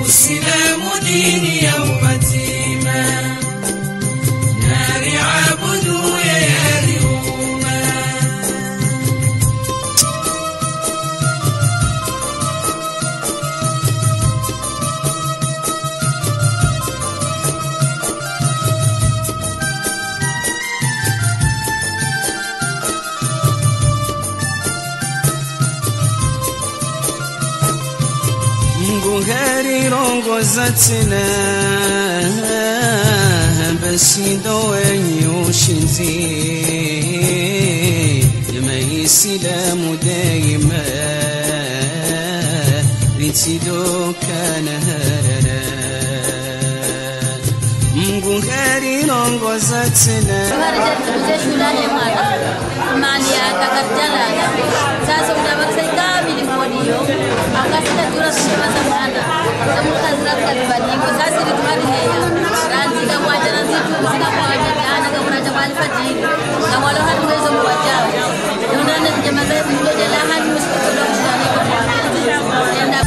Uislamu dini ya umatima, nari abudu ya yariuma. Ngari rongoza tena basi dowenye ushinzi Islamu daima litidoka naharara Ngari rongoza tena mali akakarjala sasa unabaksaika milioniyo akasita tura sema zamana zamukazira kalibadingo sasa litumani heya ranzi kama wajana zitu zika kwa wajana kama raja mali fajiri kama wala hatu wezo mwajao yonane jamaa zetu ndio la hadi msikolo kujana kwa enda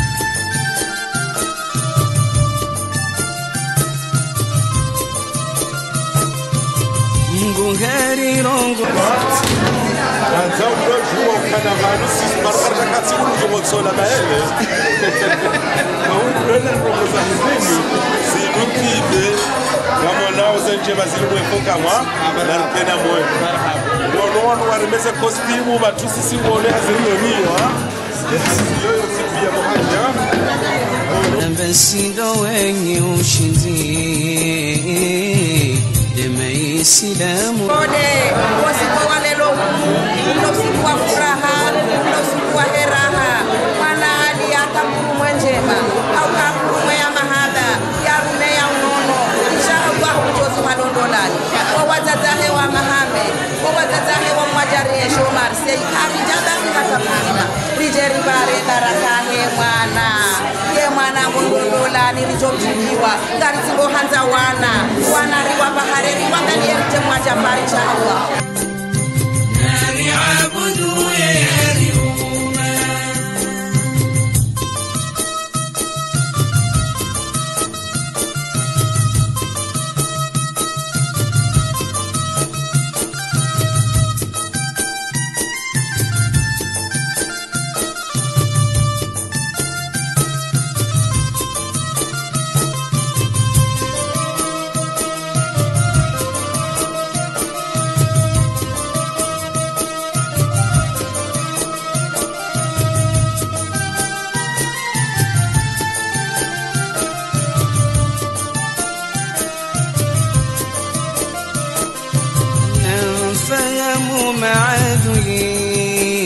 Ngari rongo Anza unajua ukanavanu sisi maraka kati unjomotsola baele Maungrena ngoza hizini Zinukide Gamonao zenje bazili mwefoka mwa Narukena mwe Ndono warimeze kostimu Batusi singole hazini miwa Yoyo sipia mwaja Basindo wenye ushindi Islamu Ode wasiku wa lelo ndio siku wa furaha ndio siku wa heraha mwana hali akamuru mwenjema au kamuru ya mahaba ya rume ya unono inshallah kutozo malondolani kwa wazazahe wa mahame kwa wazazahe wa mwajari Shomar sei kami jabani matapanga rijeri bare darakahe mwana ngondolani rijomjiwa ngari zingo hanza wana riwa bahareri wangalie mtemwa jambari inshallah nari abudu ya yariuma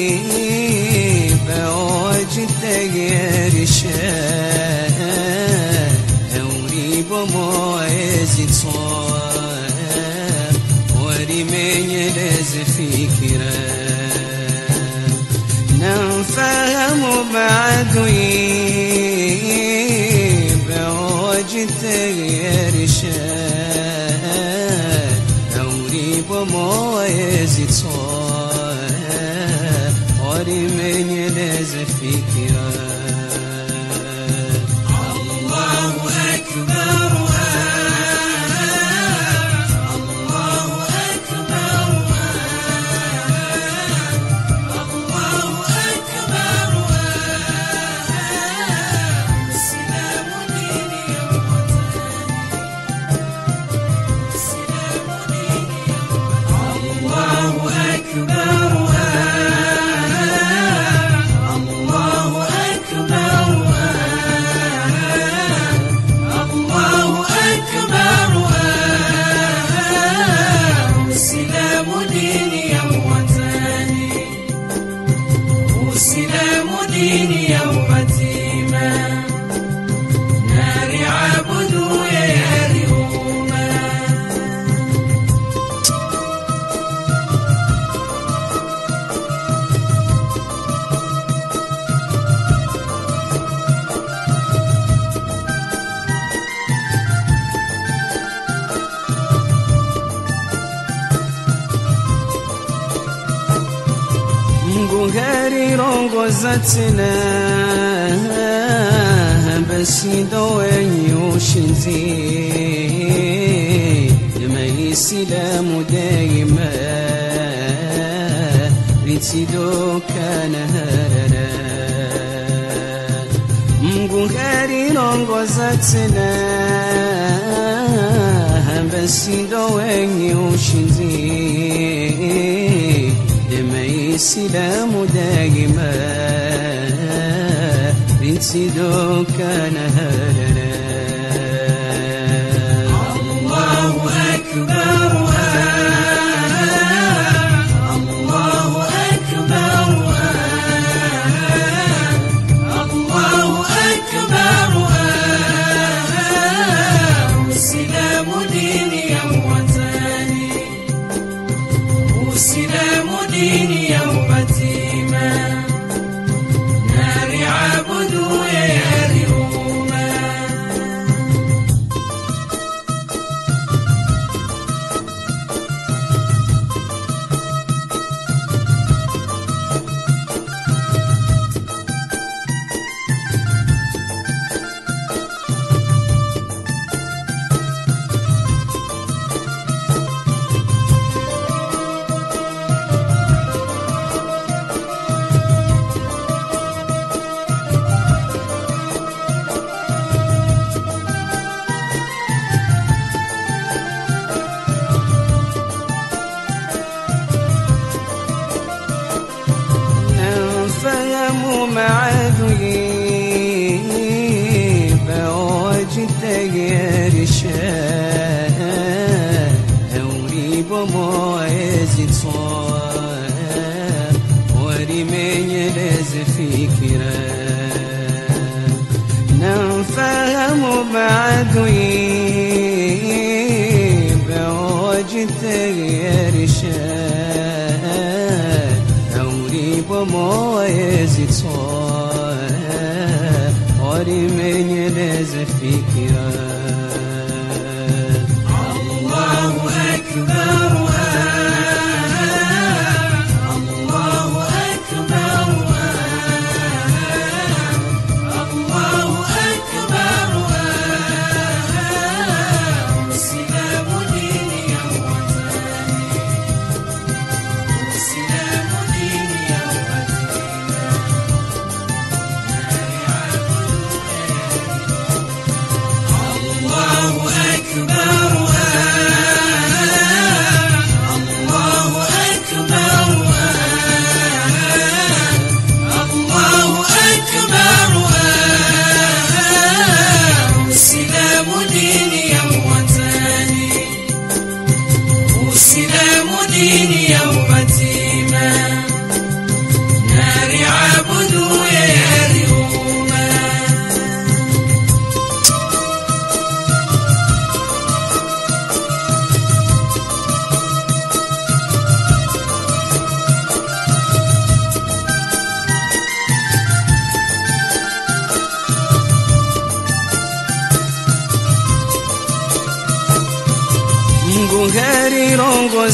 معدلي بوجد يرشا أوري بموعز صار وري من يلز فكرة نفهم معدلي بوجد يرشا بموعز صار وري من يلز فكرة الله أكبر الله أكبر الله أكبر السلام ديني يا السلام ديني الله أكبر الله أكبر الله أكبر السلام ديني يا وطني السلام ديني يا وطيما نار عبد يا يريوما Ngari rongoza tena basi ndo wenye ushinzi Islamu daima Ritsidokana harara Mgungari nongoza tena Basi ndo wenye ushinzi Islamu daima Ritsidokana harara Allahu Akbar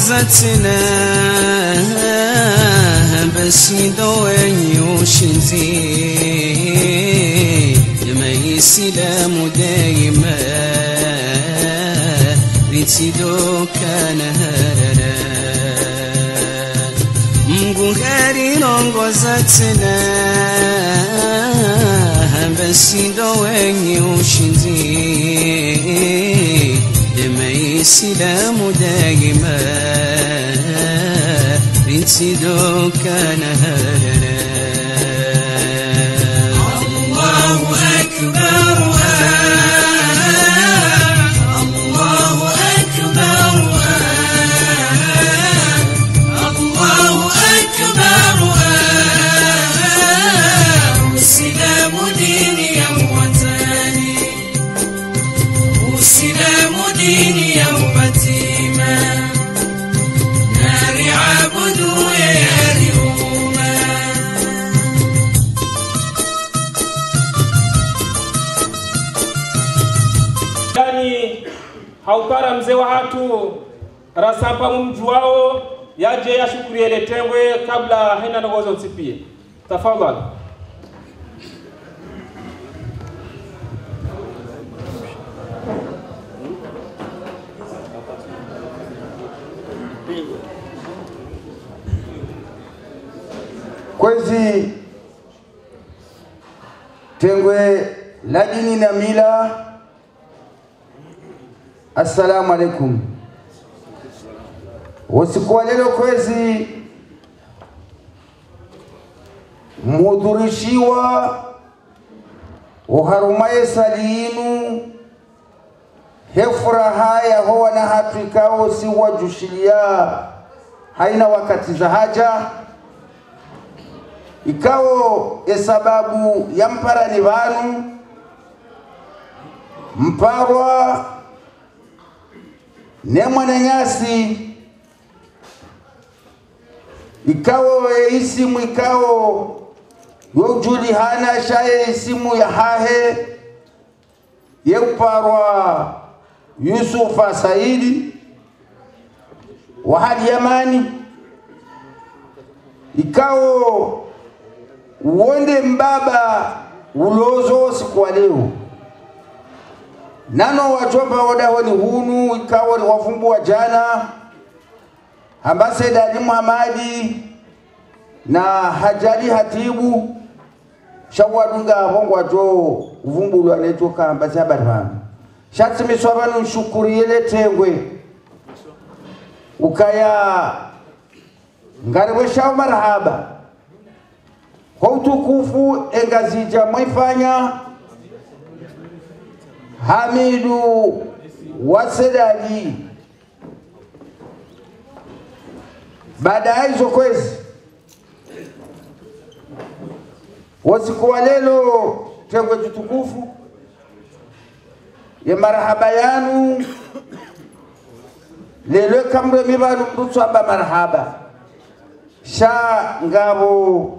Zatina basi ndo wenye ushinzi Islamu daima Ritsidokana harara Mgungari nongoza tena basi ndo wenye ushinzi Islamu daima Ritsidokana harara Allahu Akbar Allahu Akbar Allahu Akbar Uislamu dini ya watani Uislamu dini ya ubatima Nari abudu ya riuma Yani haupara mzee wa hatu rasampa mumju wao yaje ya shukuri eletengwe kabla haina ndogozo msipie. Tafadhali. kwezi tengwe la dini na mila. Assalamu alaikum. Usiku wa leo kwezi mhudhurishiwa uharumaye salinu hefuraha ya hoa na hatu ikao si wajushilia haina wakati za haja ikao sababu ya mparani vanu mparwa ne mwananyasi ikao isimu ikao yojuli hana shaye isimu ya hahe yeuparwa Yusufa Saidi wa hadi Yamani ikao uonde mbaba ulozo siku wa leo nano wajomba wadahoni hunu ikao wafumbu wa jana Ambassador Ali Muhammadi na Hajali Hatibu shawadunga bongo wajo uvumbulu anetoka Ambassador Barham shati miswabanu nshukuriele tengwe ukaya ngariwe shao marhaba kwa utukufu engazija mwifanya Hamidu Wasedali baada ya hizo kwezi wasikuwa lelo tengwe tutukufu ya marhaba yanu lelo kamre mibanu mrutsamba marhaba sha ngabo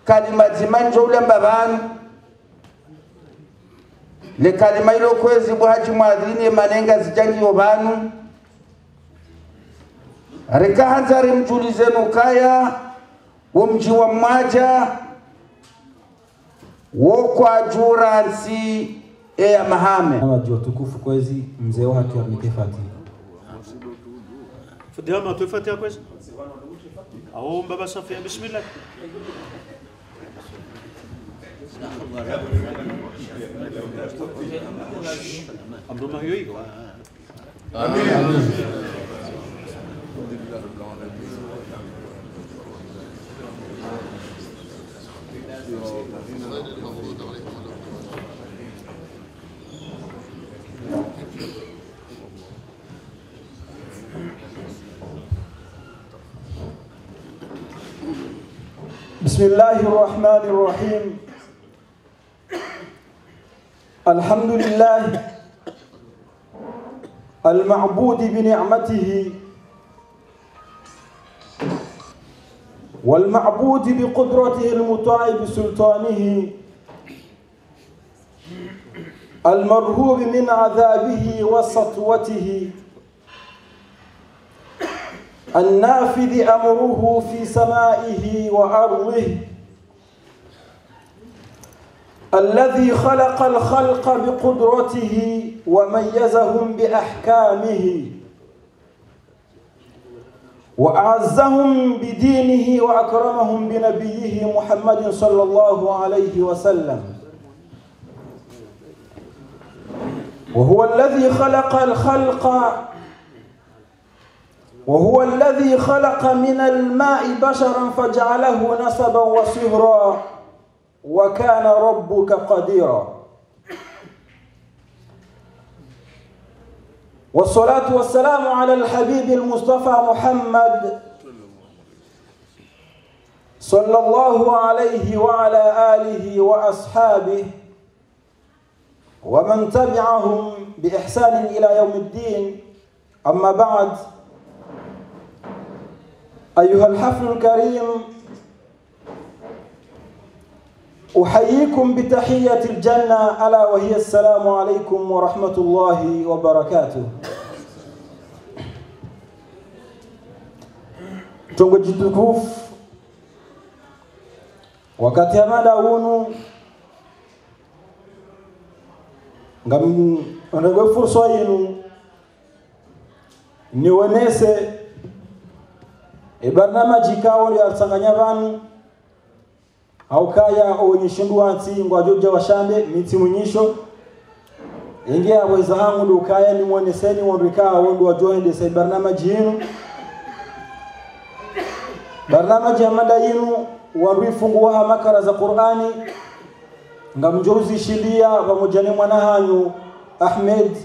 kalima zimanjo ulamba banu le kalima ilo kwezi buhaji mwadhini manenga zijangi obanu rika hanzari mjulizenu kaya umji wa mwaja wokwa juransi ya mahame wajua tukufu kwezi mzee wake amekefati فديما توفت يا كويس أو بابا صفيا بسم الله أمر ما يجي آمين بسم الله الرحمن الرحيم الحمد لله المعبود بنعمته والمعبود بقدرته المطاع بسلطانه المرهوب من عذابه وسطوته النافذ أمره في سمائه وأرضه الذي خلق الخلق بقدرته وميزهم بأحكامه وأعزهم بدينه وأكرمهم بنبيه محمد صلى الله عليه وسلم وهو الذي خلق من الماء بشرا فجعله نسبا وصهرا وكان ربك قديرا والصلاة والسلام على الحبيب المصطفى محمد صلى الله عليه وعلى آله وأصحابه ومن تبعهم بإحسان إلى يوم الدين. أما بعد، أيها الحفل الكريم، أحييكم بتحية الجنة ألا وهي السلام عليكم ورحمة الله وبركاته. Tungejitukufu wakati amada hunu ngam fursa yenu niwenese barnamaji kawo ya tsanganya banu haukaya onyeshindu anti ngwajoja washambe miti munyisho ingia weza hangu dukaya ni mwoneseni wondika wondu wajoende sai barnamaji yinu barnamaji ya mada yinu wanrifungua makara za Qur'ani ngamjozi shilia pamoja na mwanahanyu Ahmed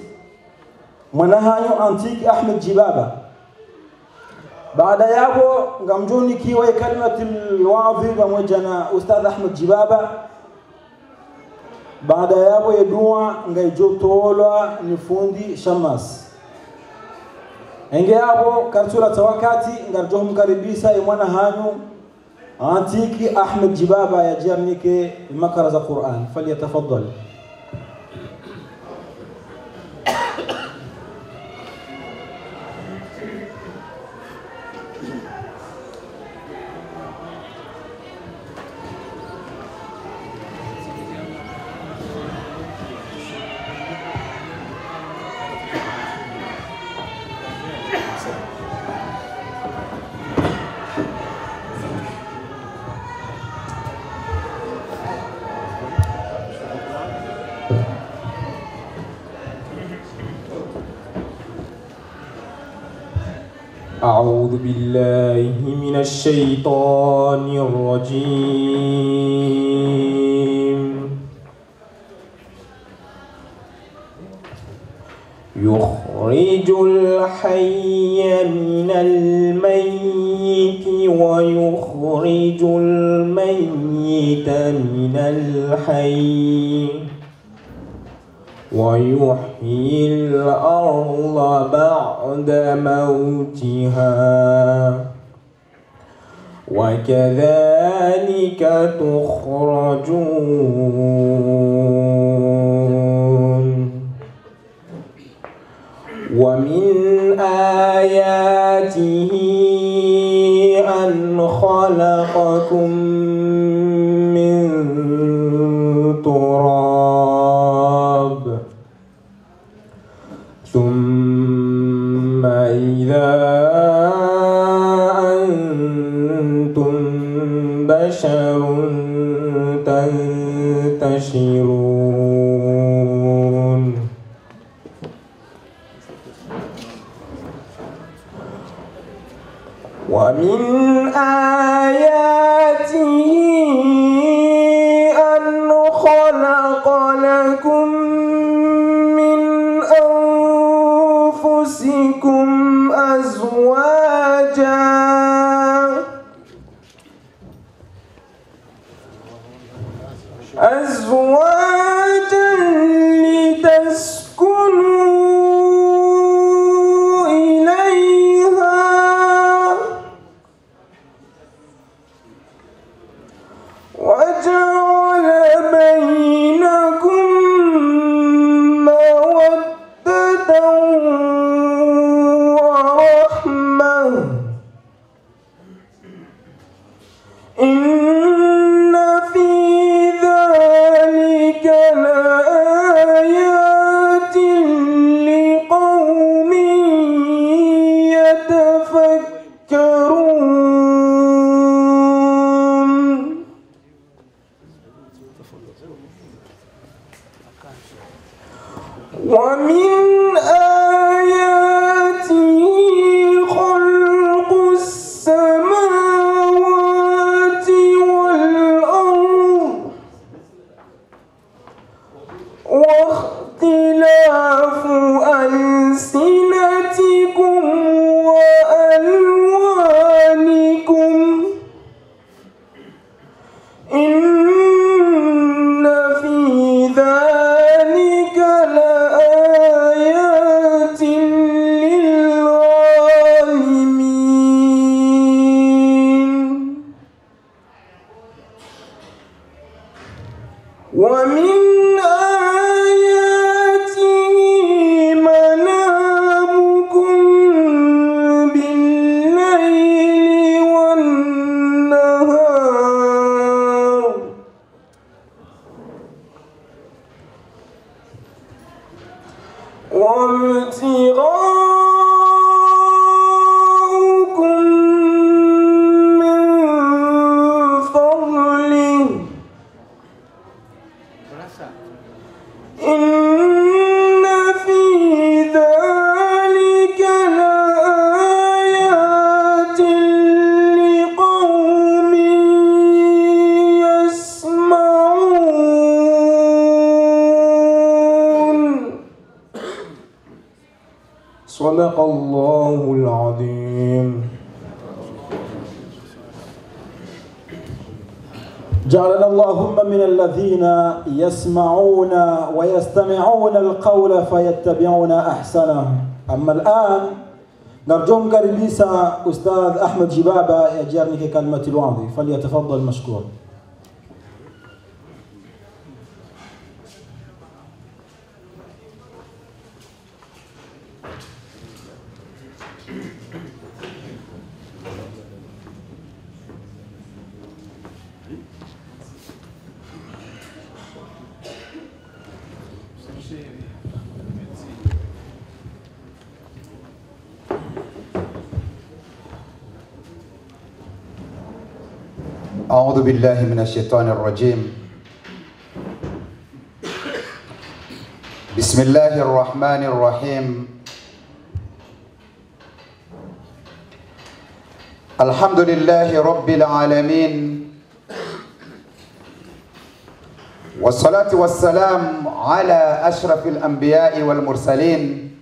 mwanahanyu Antique Ahmed Jibaba. Baada yapo ngamjoni kiwa kalimatul wadhi pamoja na Ustadh Ahmed Jibaba. Baada yapo yedua ngaijotolwa ni fundi Shamas. Enge hapo karsula tawakati ngarjo mkaribisa mwanahanyu Antique Ahmed Jibaba ya jarnike makara za Qur'an. Falyatafaddal. أعوذ بالله من الشيطان الرجيم يخرج الحي من الميت ويخرج الميت من الحي ويحيي الأرض بعد موتها وكذلك تخرجون ومن آياته أن خلقكم من تراب ثم إذا أنتم بشر تنتشرون ومن آياته أن خلق لكم من أنفسكم أزواجا لتسكنوا إليها وجعل بينكم مودة ورحمة إن في ذلك لآيات لقوم يتفكرون ومن آياته خلق السماوات والأرض واختلاف ألسنتكم وألوانكم إن في ذلك لآيات للعالمين ومن آياته منامكم بالليل والنهار وابتغاؤكم من فضله إن في ذلك لآيات لقوم يسمعون. صدق الله العظيم. جعلنا اللهم من الذين يسمعون ويستمعون القول فيتبعون أحسنه. أما الآن نرجو كريميسا أستاذ أحمد جبابة يجرني كلمة الوعظ فليتفضل مشكور. أعوذ بالله من الشيطان الرجيم. بسم الله الرحمن الرحيم. الحمد لله رب العالمين، والصلاة والسلام على أشرف الأنبياء والمرسلين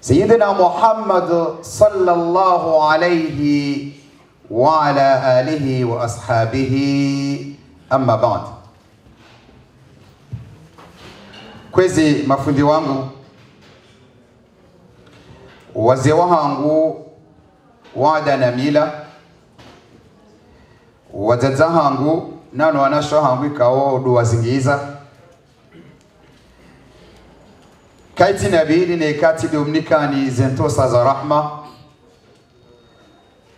سيدنا محمد صلى الله عليه وعلى آله وأصحابه. أما بعد. Kwezi mafundi wangu, wazee wangu, wada na mila, wazaza hangu, nano wanasho hangu ikawo duwa zingiza. Kaiti nabili ne kati dumnika ni zentosa za rahma.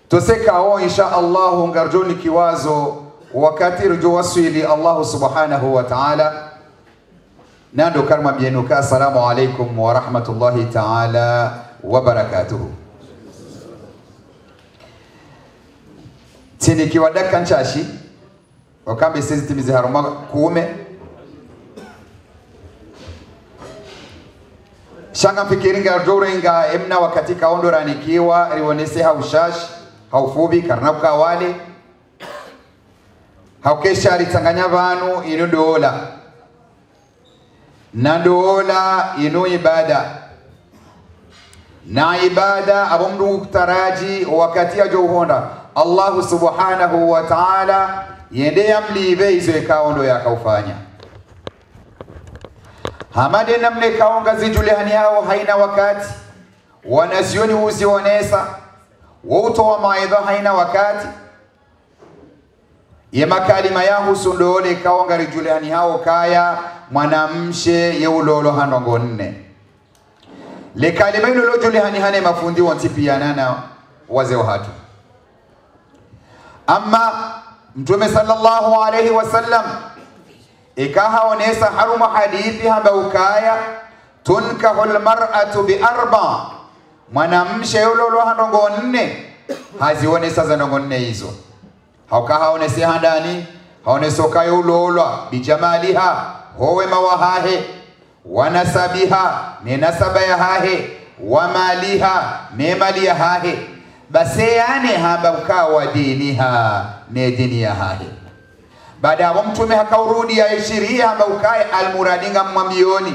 Tusekao insha Allah ngarjoni kiwazo wakati rujo wasili Allah subhanahu wa ta'ala. Nando karma bienuka. Assalamu alaikum wa rahmatullahi ta'ala wa barakatuhu. Tini kiwadaka nchashi wakambe sisi timizi haruma kuume shanga fikiringa dorenga emna wakati kaondora nikiwa riwonese haushash haufubi karnabuka wale haukesha ritanganya vanu inu doola na doola inu ibada na ibada abomdu kutaraji wakati ya johonda Allah subhanahu wa ta'ala yende yamlibe izo ikaondo ya kaufanya hamade namne kaonga zijulehani hao haina wakati wanasioni uzionesa wauto wa maidha haina wakati ye makalima ya husundole kaonga rijulehani hao kaya mwanamshe ye ulolo handongo nne le kalima ilolo julehani hane mafundi wantipianana wazeo hatu. Amma Mtume sallallahu alayhi wasallam ikaha onesa haruma hadithi hamba ukaya tunkahul mar'atu bi arba, mwanamshe yulolo handongo nne hazionesa za ndongo nne hizo haukaha onesi handani haonesoka yulolwa bijamaliha howe mawahahe wanasabiha menasaba ya hahe wamaliha memali ya hahe baseyane hamba ukawa diniha ne dini ya hahe. Baada ya Mtume hakaurudi ya ishiria hamba ukae almuradinga mwamioni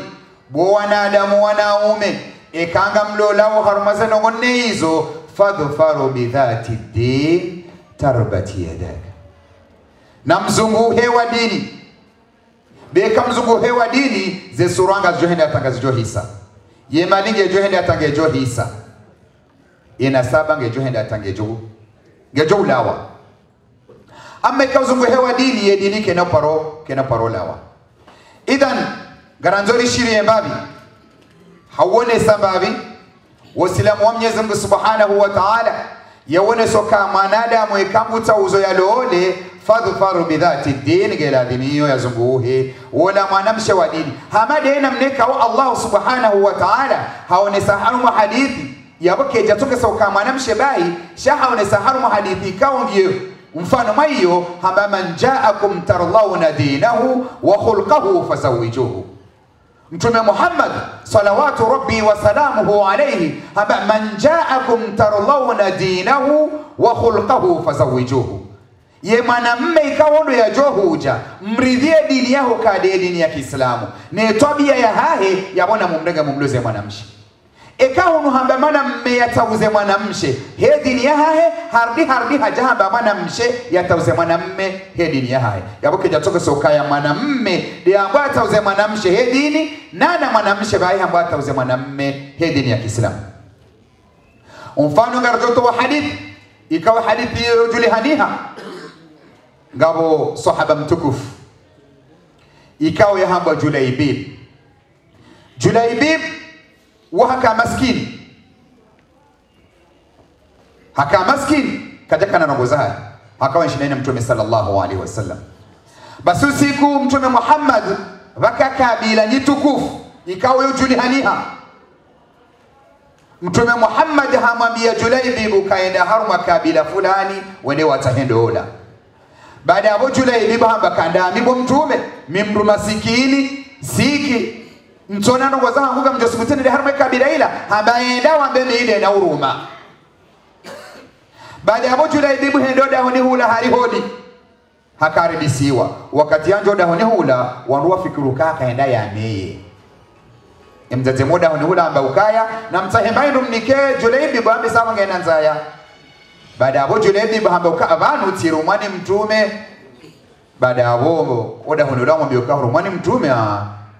bo wanadamu wanaume ikanga mlolao harumaza nongone hizo fadhfaru bidhati din tarbati yadak. Na mzungu hewa dini beka mzungu hewa dini ze suranga johenda atangazijo hisa ye malinge johenda atangejo hisa ina saba ngejohenda atangejo ngejo ulawa. Amma ikazungu hewa dini ye dini kena paro lawa. Idhan garanzori shiri embabi hawone sababi wasilamu wa Mwenyezi Mungu Subhanahu wa Ta'ala yawone soka manadamu ikambuta uzo ya loole fadhfaru bidhati din geladimiyo ya zunguhe wala mwanamshe wa dini hamade na mneka wa Allah Subhanahu wa Ta'ala haone saharu hadithi yaboke jatoke soka mwanamshe bai shahaone saharu hadithi kaongiyo mfano maiyo hamba man ja'akum tarlawna dinahu wa khulquhu fazawijuhu. Mtume Muhammad salawatu rabbi wa salamuhu alayhi hamba man ja'akum tarlawna dinahu wa khulquhu fazawijuhu. Ye mwanamme ikawondo ya johuja mridhie dini yao kade dini ya Kiislamu ne tabia ya hahe yabona mumrega mumloze mwanamshi ekaunu hamba mwanamme yatauze mwanamshe he dini ya hahe hardi hajahamba mwanamshe yatauze mwanamme he dini ya hahe yaboke jatoke sokaya mwanamme de amba yatauze mwanamshe he dini nana mwanamshe bai amba yatauze mwanamme he dini ya Kiislamu. Mfano ngarjoto wa hadith ikawa hadithi julihaniha ngabo sahaba mtukufu ikawa yahamba Julaibib wahaka maskini kajaka na nongoza haya hakawa nshinaina mtume sallallahu alaihi wasallam. Basi usiku mtume Muhammad waka kabila nitukufu ikawa yujulihaniha mtume Muhammad hamwambia Julaibib kaenda haruma kabila fulani wende watahendo ola. Baada ya Julaibib hamba kanda mibo mtume mimru masikini siki mtona ndo waza hanguka mjosibuteni de harma kabila ila hamba enda wambeme ile na uruma. Baada ya Julaibib hendo dahoni hula harihodi hakaribisiwa wakati anjo dahoni hula wanua fikiru kaka enda ya meye mzaze moda honi hula hamba ukaya na mtahemba ndo mnike Julaibib hambi sama ngena nzaya. Baada ya Julaibib hamba ukavanu tirumani mtume. Baada ya oda honi hula mwambia ukahurumani mtume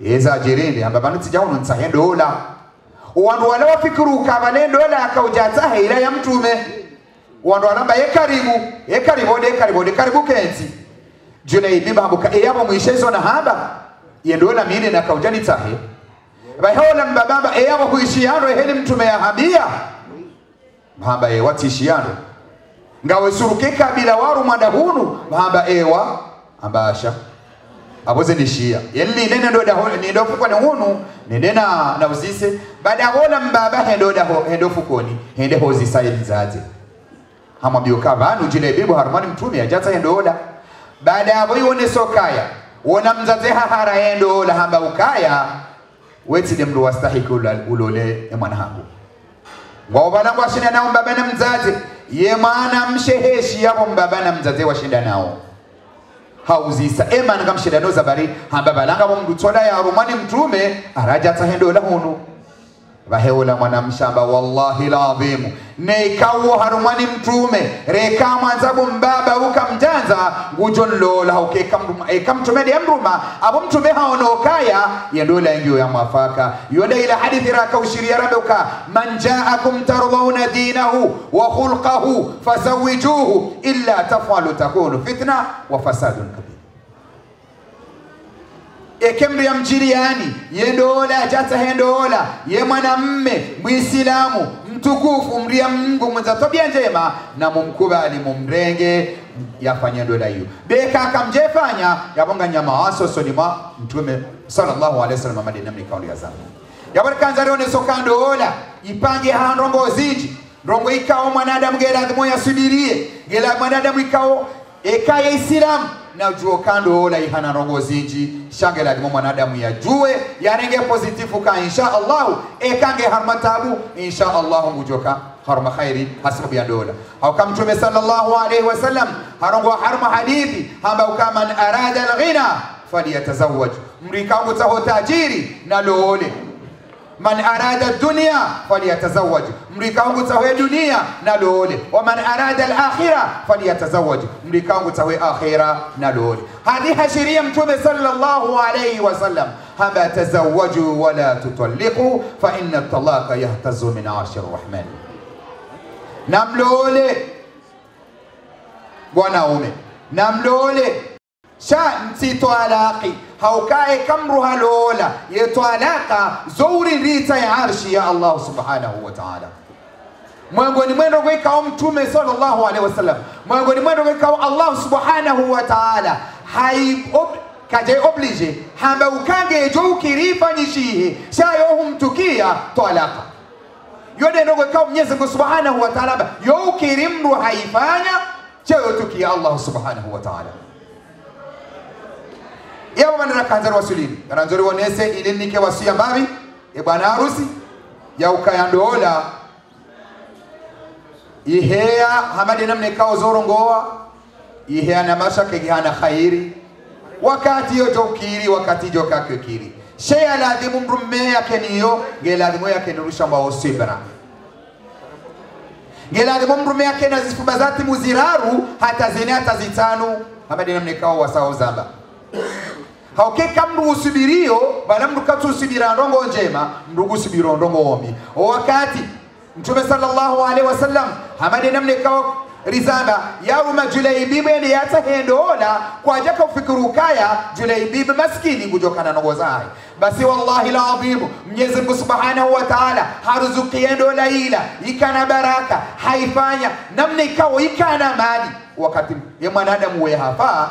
eza jirinde hamba banu tijaunu nsahendo ola wandu wala wafikiru kabalendo ola akaujata ila ya mtume wandu walamba karibu kenzi. Julaibib hamba eyabo mwishezo na hamba yendola mine na kaujani tahe bahola mbabamba eyabo huishiano eheli mtume ya habia hamba watishiano ngawe suruke kabila waru madahunu hamba ewa ambasha aboze nishia yeli nene ndo fukwa ni hunu nendena na uzise. Baada ya wola mbaba hendo fukoni hende hozi saye mzaze hamwambia kavanu Julaibib harmani mtume ajata hendo ola. Baada ya boyone sokaya wona mzaze hahara hendo ola hamba ukaya weti demru wastahiki ulole mwana hangu wao bana kwa shinda nao mbaba na mzaze ye maana msheheshi yabo mbaba na mzaze washinda nao hauzisa ema ngamshida no zabari hamba balanga mumdutola ya rumani mtume araja tahendo la hunu baheola mwana mshamba wallahi alazim neikawo harumani mtume reka mwanzabu mbaba ukamjanza ngujon lola ukeka mtume de mruma abo mtume haonokaya yendola ngio ya mafaka yoda ila hadithi raka ushiria rabbuka man ja'akum tardawna dinahu wa khulquhu fazawijuhu illa taf'alu takunu fitna wa fasadun kabir. Ekemri ya mjiriani yendola jata hendola ye mwanamme muislamu mtukufu mria Mungu mwenza tabia njema na mumkubali mumrenge yafanya ndola hiyo beka akamjefanya yabonga nyama aso solima mtume sallallahu alaihi wasallam madina mikauli ya zamu yabarkanza rone sokando ola ipange handongo ziji ndongo ikao mwanadamu gela moya sudirie gela mwanadamu ikao ekaye Islam na juo kando ola ihana rongo zinji shange la mwanadamu ya jue yanenge positifu ka insha Allah ekange harmatabu insha Allah mujoka harma khairi hasbu ya dola au kama mtume sallallahu alaihi wasallam harongo harma hadithi hamba kama arada alghina falyatazawwaj mrikangu taho tajiri na loole man arada dunya falyatazawwaj mrikangu tawe dunia na loole wa man arada al-akhirah falyatazawwaj mrikangu tawe akhirah na loole. Hadi hashiria mtume sallallahu alayhi wasallam haba tazawwaju wala tutalliqu fa inna at-talaqa yahtazu min 'ashir rahman. Namloole bwanaume namloole sha mtito alaqi haukae kamruha lola yetwalaka zuri rita ya arshi ya Allah subhanahu wa ta'ala. Mwangoni mwendo kwa mtume sallallahu alaihi wasallam mwangoni mwendo kwa Allah subhanahu wa ta'ala kaje oblige hamba ukange jo ukirifa nyishihe shayo humtukia twalaka yode ndogo kwa Mwenyezi Mungu subhanahu wa ta'ala yo ukirimru haifanya cheo tuki Allah subhanahu wa ta'ala yao manera kanzari wasulini kanzari wonese ili nike wasia mbavi bwana harusi ya ukayandola ihea hamadi namne kao zorongoa ihea na mashaka gihana khairi wakati yoto kiri wakati joka kiri sheya ladhimu mrumme yake niyo geladhimu yake nurusha mbao sibra geladhimu mrumme yake na zifuba zati muziraru hata zine hata zitanu hamadi namne kao wasao zamba haukeka mru usubirio bala mru katu usubira ndongo njema mru usubiro ndongo ombi wakati Mtume sallallahu alaihi wasallam hamadi namne kao rizamba yauma Julaibibu ende yata hendola kwa jaka ufikiru kaya Julaibibu maskini kujokana nogozai basi wallahi alazim Mwenyezi Mungu subhanahu wa ta'ala haruzuki hendola ila ikana baraka haifanya namne kao ikana mali wakati ya mwanadamu we hapa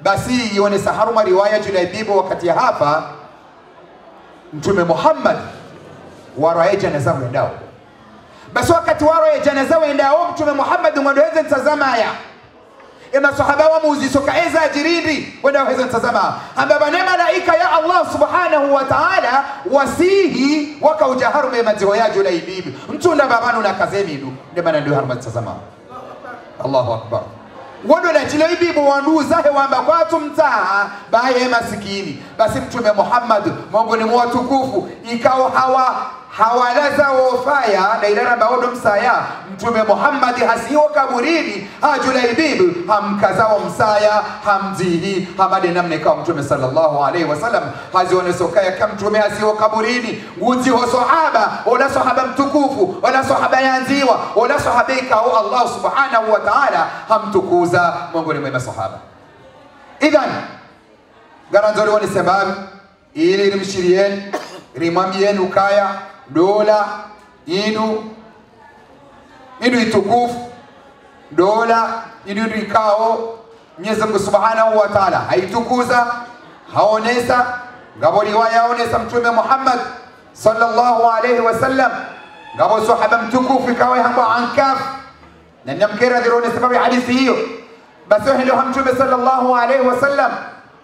basi ione saharuma riwaya Julaibibu wakati ya hapa Mtume Muhammad warae janaza mwendao basi wakati warae janaza mwendao Mtume Muhammad mwendoweze ntazama haya ema sahaba wa muzi soka eza ajirindi mwendoweze ntazama hamba ne malaika ya Allah subhanahu wa ta'ala wasihi waka ujaharu memaziho ya Julaibibu mtunda babanu na kazemidu ndemana ndio haruma ntazama Allahu akbar wado la Julaibibu wanduza hewamba kwa tumtaa baye masikini basi Mtume Muhammad Mungu ni mwatukufu ikao hawalaza wofaya na ilana baodo msaya Mtume Muhammad hasiyo kaburini Julaibibu hamkazao msaya hamzihi hamade namne kwa Mtume sallallahu alaihi wasallam hazione sokaya kama Mtume hasiyo kaburini nguzi ho sahaba wala sahaba mtukufu wala sahaba yanziwa wala sahaba ikao Allah subhanahu wa ta'ala hamtukuza Mungu ni mwema sahaba idhan garanzori wani sababu ili rimshirieni rimambieni ukaya dola inu itukufu dola inu ikao Mwenyezi Mungu subhanahu wa ta'ala haitukuza haonesa ngabo riwaya haonesa Mtume Muhammad sallallahu alayhi wasallam ngabo sahaba mtukufu ikawa hamba ankaf na namkera dirone sababu hadithi hiyo basi ndio Mtume sallallahu alayhi wasallam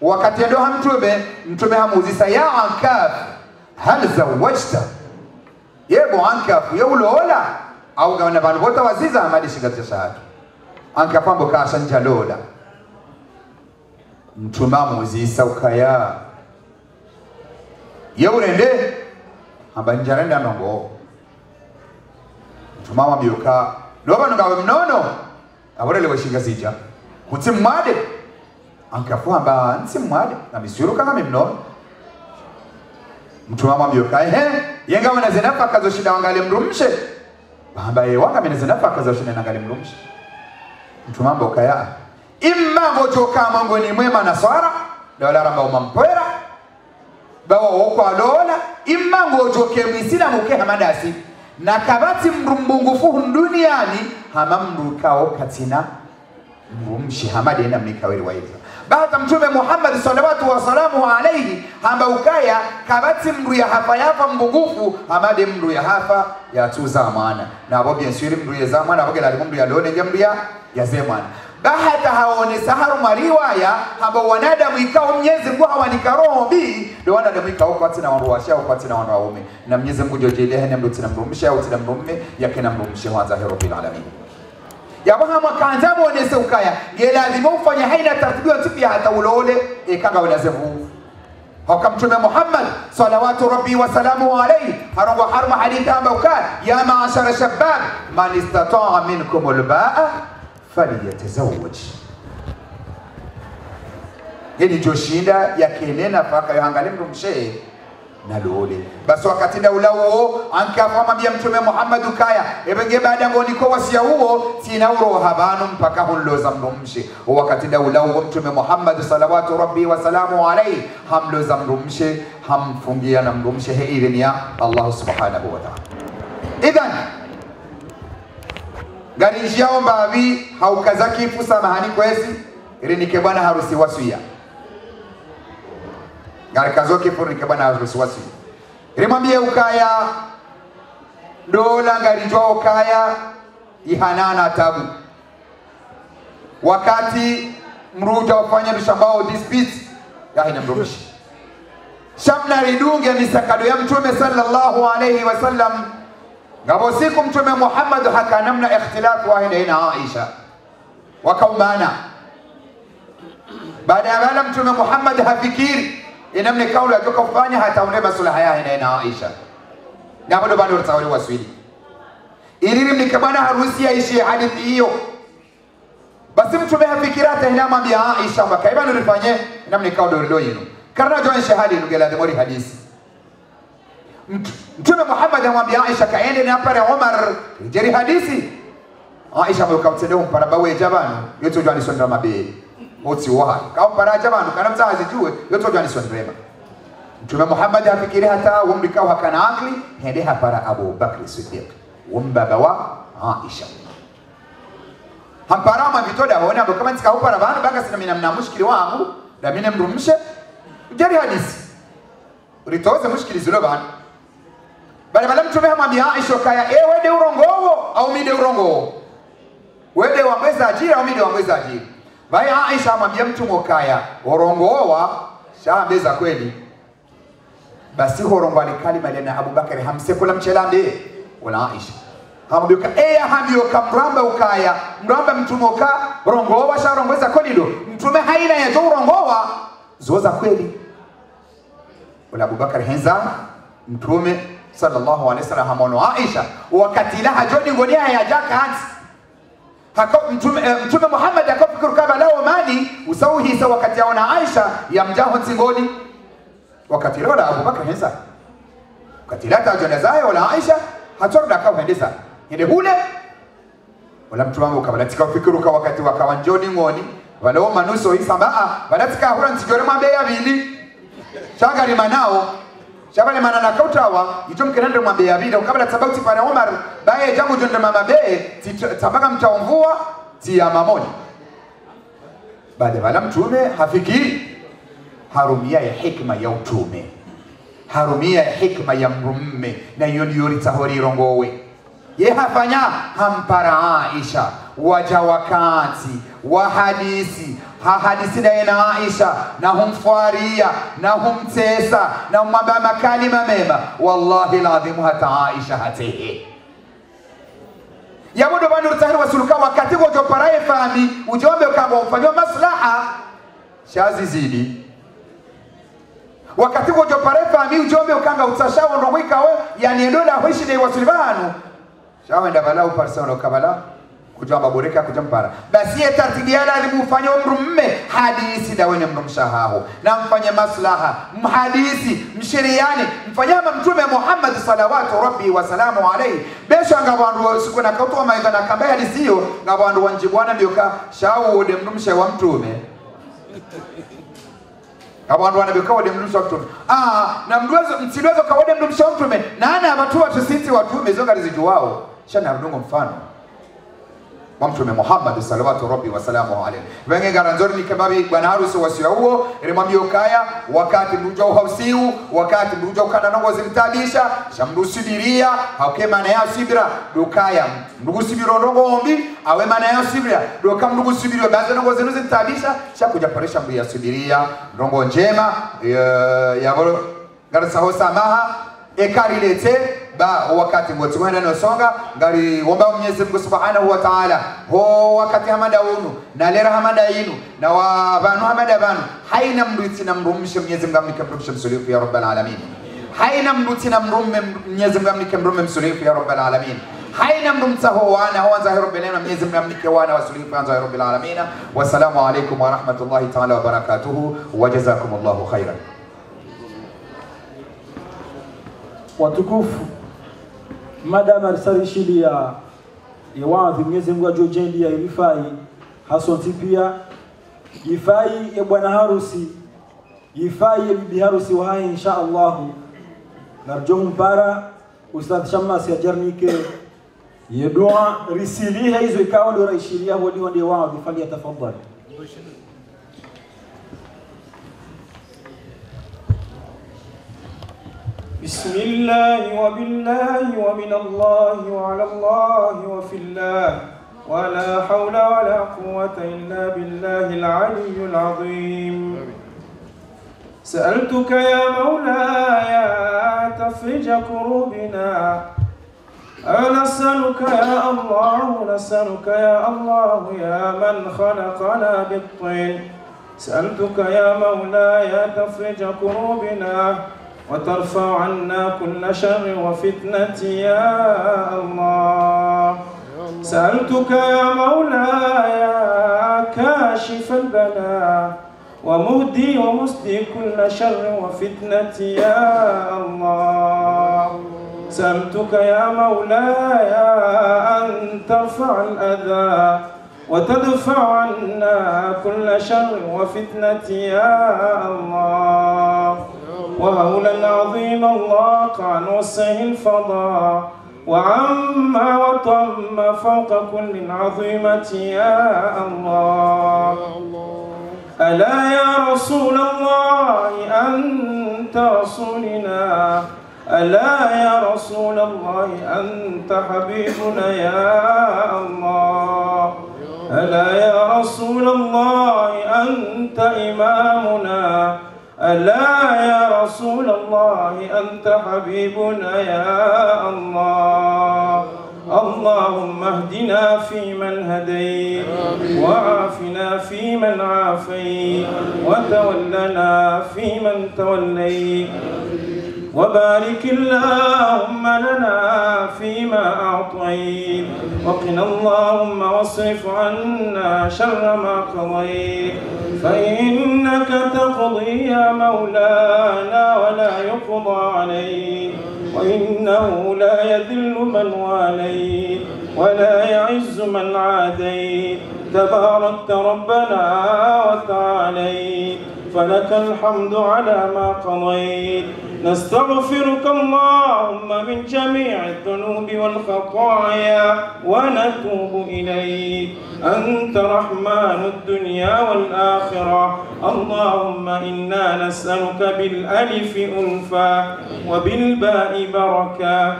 wakati ndio Mtume hamuzisa ya ankaf hal zawajta yebo ankaf yeulola au gawana banu bota waziza amadi shigatisha shahada ankafambo kasanja lola Mtume hamuzisa ukaya yeurende amba njarenda nongo Mtume amabyoka noba ngawe mnono aborele washinga sija kutsimwade ankafuamba ntsimwade na misuru kama mnono Mtume amabyoka yenga wana zenafa kazo shida wangale mrumshe bamba wanga mene zenafa kazo shida nangale mrumshe Mtume amboka ya imma ngojoka mangoni mwema na swara dola ramba umampwera bawa woko adola imma ngojoke misina muke hamadasi na kabati mrumbungufu duniani hamamrukao katina mrumshi hamadi ena mnikaweli waiza baada Mtume Muhammad sallallahu wa salamu alayhi hamba ukaya kabati mru ya hafa yafa mbungufu hamadi mru ya hafa ya tuza maana na abo bien sûr mru ya zamana abo gela mru ya lone jamru ya zemana bahata haone saharu mariwaya hamba wanadamu ikao Mwenyezi Mungu hawanika roho bi ndio wanadamu ikao kwa tina wanawasha au kwa tina wanaume na Mwenyezi Mungu jojelea hena mru tina mrumsha au tina mrumme yake na mrumsha wa zahiru bil alamin yabaha makanzamo onese ukaya ngelazima ufanye haina taratibu tipi hata ulole ikaga unazevu haka Mtume Muhammad salawatu rabbi wa salamu alayhi harwa harma haditha ambauka ya ma'ashara shabab man istata'a minkum albaa falyatazawwaj yani joshinda yakenena paka yohangalie mrumshe na lole basi wakati da ulao ankamwambia Mtume Muhammad ukaya ebenge baada ngoniko wasia huo tina uro habanu mpaka hulloza mrumshe wakati da ulao Mtume Muhammad salawatu rabbi wa salamu alayhi hamloza mrumshe hamfungia na mrumshe idhini ya Allah subhanahu wa ta'ala idhan gari jao mbavi haukazaki fusa mahani kwezi irinike bwana harusi wasuya gari kazoke furike bwana harusi wasuya irimwambie ukaya dola gari jao ukaya ihanana tabu wakati mruja wafanya dushambao dispute yahina mrumishi shamna ridunge misakado ya mtume sallallahu alayhi wasallam ngabo siku mtume Muhammad haka namna ikhtilafu wa ina Aisha wakaumana baada ya wala mtume Muhammad hafikiri inamne kauli atoka kufanya hata unde maslaha ya ina Aisha na bado bado tawali waswili ili mnikabana harusi aishi hadithi hiyo basi mtume hafikira hata ina mwambia Aisha makaiba nilifanye namne kauli ndio yenu karna join shahadi nugela demori hadisi mtume Muhammad amwambia Aisha kaende na pale Umar jeri hadisi Aisha mkamtendea mpara bawe jabanu yote jwani sondra mabe moti wa kama para jabanu kana mzazi jue yote jwani sondra mtume Muhammad hafikiri hata umrikao hakana akli hende hapara Abu Bakr Siddiq umbaba wa Aisha hamparama vitoda hona kama tika upara bana baka sina mina mushkili wangu na mimi mrumshe jeri hadisi uritoze mushkili zilo bana bali mtume hamwambia Aisha kaya wede urongowo au mide urongowo wede wamweza ajira au mide wamweza ajira bali Aisha hamwambia mtume kaya urongowa shambeza kweli basi horongo alikali na Abu Bakari hamsekula mchelambe wala Aisha hamwambia hamwambia mramba ukaya mramba mtume uka urongowa sharongweza kweli ndo mtume haina ya jo urongowa zoza kweli wala Abu Bakari henza mtume sallallahu alaihi wasallam hamono Aisha wakati la hajoni ngonia ya jaka hati mtume Muhammad akafikiri kama lao mani usauhi sawa wakati yaona Aisha ya mjaho tingoni wakati la Abu Bakar hensa wakati la tajana zao wala Aisha hatorda akaendeza ile hule wala mtu wangu kabla tikafikiri kwa wakati wakawa njoni ngoni wala manuso isamba wala tikahura ntijore mambe ya bili shagari manao Shabani manana kautawa itumke nende mwambe ya vida kabla sabauti para Umar bae jamu jonde mama be tabaka mtaumvua tia mamoni baada wala mtume hafikiri harumia ya hikma ya utume harumia ya hikma ya mrumme na yoni tahori rongowe ye hafanya hampara Aisha waja wakati wa hadisi hadisi na Aisha na humfaria na humtesa na mwamba makalima mema wallahi alazim hata Aisha hatihi yamudo banu tahiri wasuluka wakati gojo paraye fami ujombe ukangwa ufanywa maslaha shazi zidi wakati gojo paraye fami ujombe ukanga utashawo ndowika we yani dola hoishi ne wasulibanu shawe ndabala uparsano kabala kujamba boreka kujampara basi tartibiana alimufanya umrumme hadisi da wenye mrumshahaho na mfanye maslaha mhadisi mshiriani mfanyama mtume Muhammad salawatu rabbi wa salamu alayhi besha ngabandu siku na kautu maidha na kamba hadisi hiyo ngabandu wanjibwana bioka shawo de mrumshe wa mtume ngabandu wanabioka wa de mrumshe wa mtume na msidwezo kawode mrumshe wa mtume na ana watu watu sisi watume zonga rizijuwao shana rudungo mfano Mtume Muhammad salawatu rabbi wa salamu alayhi wenge garanzori ni kababi bwana harusi wasio huo ilimwambia kaya wakati mruja hausiu wakati mruja ukana nongo zimtabisha shamrusibiria hakema na yasibira dukaya ndugu sibiro ndongo ombi awe maana yasibira doka ndugu sibiro baadhi nongo zenu zimtabisha shakuja paresha mbi yasibiria ndongo njema ya bolo garasa hosamaha ekarilete ba wakati mwote mwenda nosonga ngari womba Mwenyezi Mungu Subhanahu wa Ta'ala ho wakati hamada unu na lera hamada inu na wabanu hamada banu haina mruti na mrumshe Mwenyezi Mungu amnike mrumshe msulifu ya Rabbal Alamin haina mruti na mrumme Mwenyezi Mungu amnike mrumme msulifu ya Rabbal Alamin haina mrumta ho wana ho anza Rabbal Alamin Mwenyezi Mungu amnike wana wasulifu anza Rabbal Alamin wassalamu alaykum wa rahmatullahi ta'ala wa barakatuhu wa jazakumullahu khairan watukufu madam alisarishilia yawadhi Mwenyezi Mungu ajojendia ilifai hasonti pia ifai ya bwana harusi ifai ya bibi harusi wa hai insha Allah narjum para ustadh Shammas ya jarnike yedua risili hizo ikawa ndio raishilia wali ndio wao bifali tafadhali بسم الله وبالله ومن الله وعلى الله وفي الله ولا حول ولا قوة إلا بالله العلي العظيم. سألتك يا مولاي تفرج كروبنا، نسألك يا الله، نسألك يا الله يا من خلقنا بالطين. سألتك يا مولاي تفرج كروبنا وترفع عنا كل شر وفتنة يا الله. سألتك يا مولاي كاشف البلاء ومهدي ومسدي كل شر وفتنة يا الله. سألتك يا مولاي أن ترفع الأذى وتدفع عنا كل شر وفتنة يا الله. وهولا عظيم الله عن وسع الفضاء وعما وطم فوق كل عظيمة يا الله. ألا يا رسول الله أنت رسولنا، ألا يا رسول الله أنت حبيبنا يا الله. ألا يا رسول الله أنت إمامنا، ألا يا رسول الله أنت حبيبنا يا الله. اللهم اهدنا فيمن هديت وعافنا فيمن عافيت وتولنا فيمن توليت وبارك اللهم لنا فيما أعطيت وقنا اللهم واصرف عنا شر ما قضيت فإنك تقضي يا مولانا ولا يقضى عليك وإنه لا يذل من واليت ولا يعز من عاديت تباركت ربنا وتعاليت فلك الحمد على ما قضيت. نستغفرك اللهم من جميع الذنوب والخطايا ونتوب إليك. أنت رحمن الدنيا والآخرة. اللهم إنا نسألك بالألف أنفا وبالباء بركة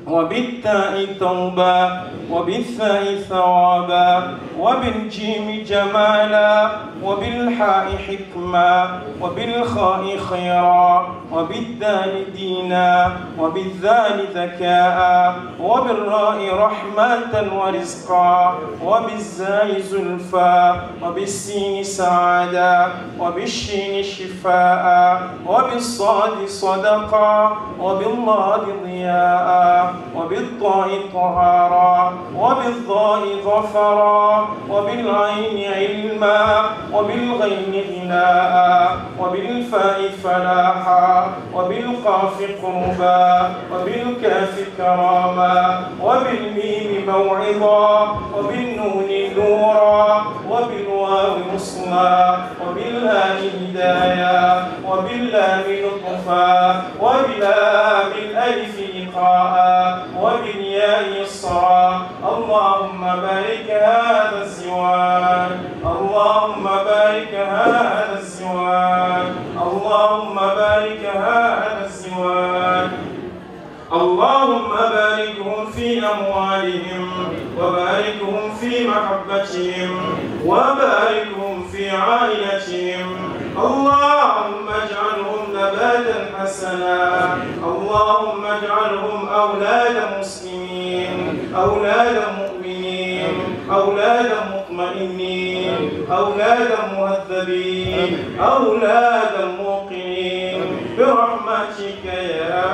وبالتاء توبة وبالثاء ثوابا وبالجيم جمالا وبالحاء حكما وبالخاء خيرا وبالدال دينا وبالذال ذكاء وبالراء رحمة ورزقا وبالزاي زلفا وبالسين سعادا وبالشين شفاء وبالصاد صدقا وبالضاد ضياء وبالطاء طهارا وبالضاء ظفرا وبالعين علما وبالغين غناء وبالفاء فلاحا وبالقاف قربا وبالكاف كراما وبالميم موعظا وبالنون نورا وبالواو وصلا وبالهاء هدايا وباللام لطفا وبلام الألف إقراء وبالياء يسرا. اللهم بارك هذا الزواج، اللهم بارك هذا الزواج، اللهم بارك هذا الزواج. اللهم باركهم في أموالهم وباركهم في محبتهم وباركهم في عائلتهم. اللهم اجعلهم نباتا حسنا، اللهم اجعلهم أولاد مسلمين، أولاد مؤمنين، أولاد مطمئنين، أولاد مهذبين، أولاد موقنين برحمتك يا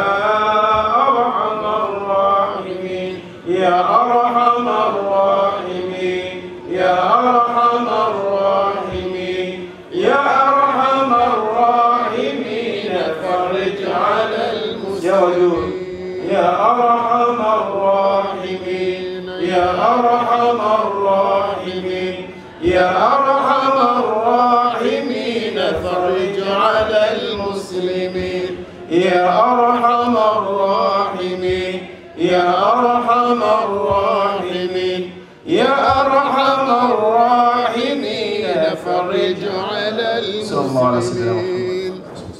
أرحم الراحمين يا أرحم الراحمين يا أرحم الراحمين يا أرحم الراحمين. فرج على المسلمين يا أرحم الراحمين يا أرحم الراحمين يا أرحم الراحمين. فرج على المسلمين يا أرحم الراحمين يا أرحم الراحمين يا أرحم الراحمين. فرج على المسلمين.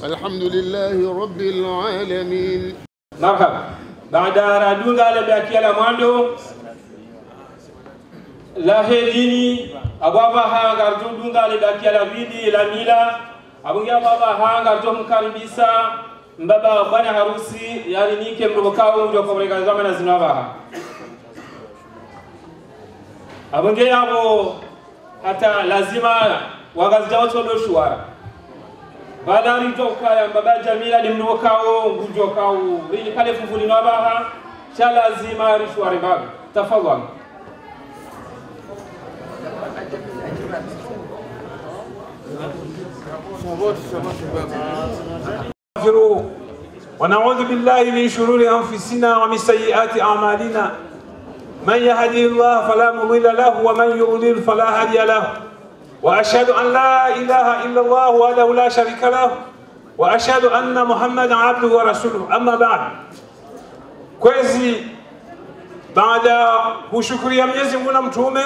الحمد لله رب العالمين. مرحبا. بعد رادون قال بأكيال ماندو la hedini ababa hanga dunga le dakia la vidi la mila abungia baba hanga mkaribisa mbaba bwana harusi yani nike mrobokao ndio kwa brega zama na zinaba abungia abo hata lazima wagazijao todo shuara badari tokaya mbaba Jamila ni mrobokao ngujokao ili kale fufuli nabaha cha lazima rishwari baba tafadhali. ونعوذ بالله من شرور أنفسنا ومن سيئات أعمالنا من يهده الله فلا مضل له ومن يضلل فلا هادي له وأشهد أن لا إله إلا الله وحده لا شريك له وأشهد أن محمدا عبده ورسوله أما بعد كويسي بعد kushukuru Mwenyezi Mungu na mtume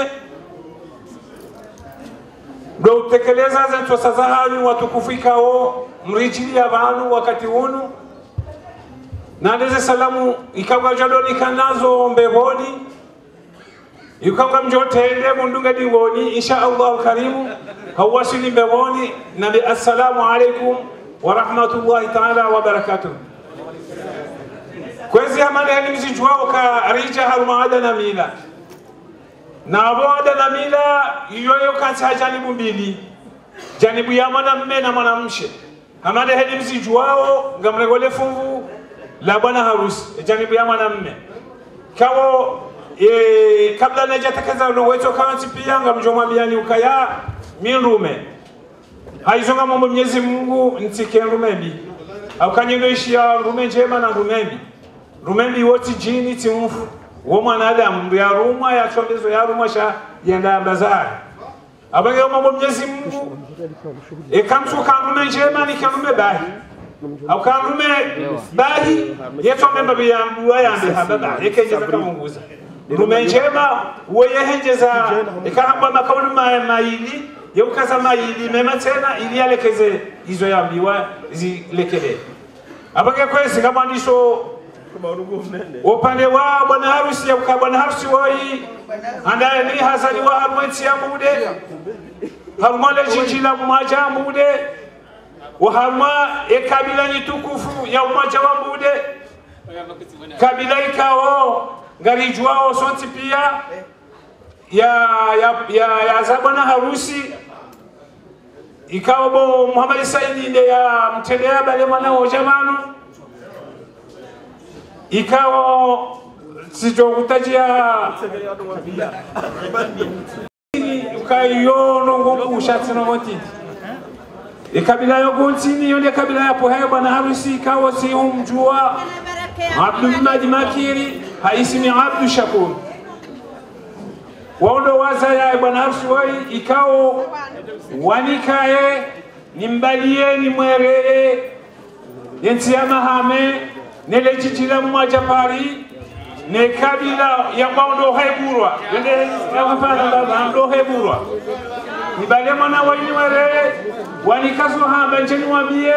ndo utekeleza zetu sasa hanyu watukufikao mrijili abantu wakati hunu na ndeze salamu ikawa jadoni kanazo mbeboni yukawa mjotende mundunga diwoni insha Allah karimu hawasili mbeboni nabi assalamu alaikum wa rahmatullahi ta'ala wa barakatuh. Kwezi amana yani mzijuao ka rija harumaada na mila na aboada na mila yoyo kati janibu mbili janibu ya mwanamume na mwanamke amana hedi mzijuao ngamregole fungu la bwana harusi janibu ya mwanamume kawo kabla najatakaza uwezo kawanti pia ngamjomwambia ni ukaya mirume haizonga mambo Mwenyezi Mungu ntike rumebi au kanyendoishia rume njema na rumebi rumebi wote jini timufu wo mwanadamu ya rumwa ya chombezo ya rumwa sha yenda bazari abange mambo Mwenyezi Mungu kamtu karume njema ni karume bahi au karume bahi yeto memba biyambu ayambe hababa yekeje kamunguza rume njema wo yehejeza ikahamba makaulu maili yeukaza maili mema tena ili alekeze hizo yambiwa zilekele abange kwesi kama ndisho upande wa bwana harusi ya bwana harusi woi andaye ni hasani wa harumeti ya mude harumale jijila mwaja mude wa haruma kabila ni tukufu ya mwaja wa mude kabila ikao ngarijwao sonti pia ya za bwana harusi ikao bo Muhammad Saidi nde ya mtendea bale mwana wa jamanu ikawa sijokutajia ukayono ngoku ushatsino ngoti ikabila yogontini yone kabila yapo hayo bwana harusi ikawa si umjua Abdul Makiri haisimi Abdul Shakur waondo waza ya bwana harusi wai ikawa wanikae nimbalie nimweree yensiyama hame nele jijila mwaja pari ne kabila ya maundo heburwa nele hapana baba ndo heburwa nibale mwana wani wale wanikazo hamba njeni wambie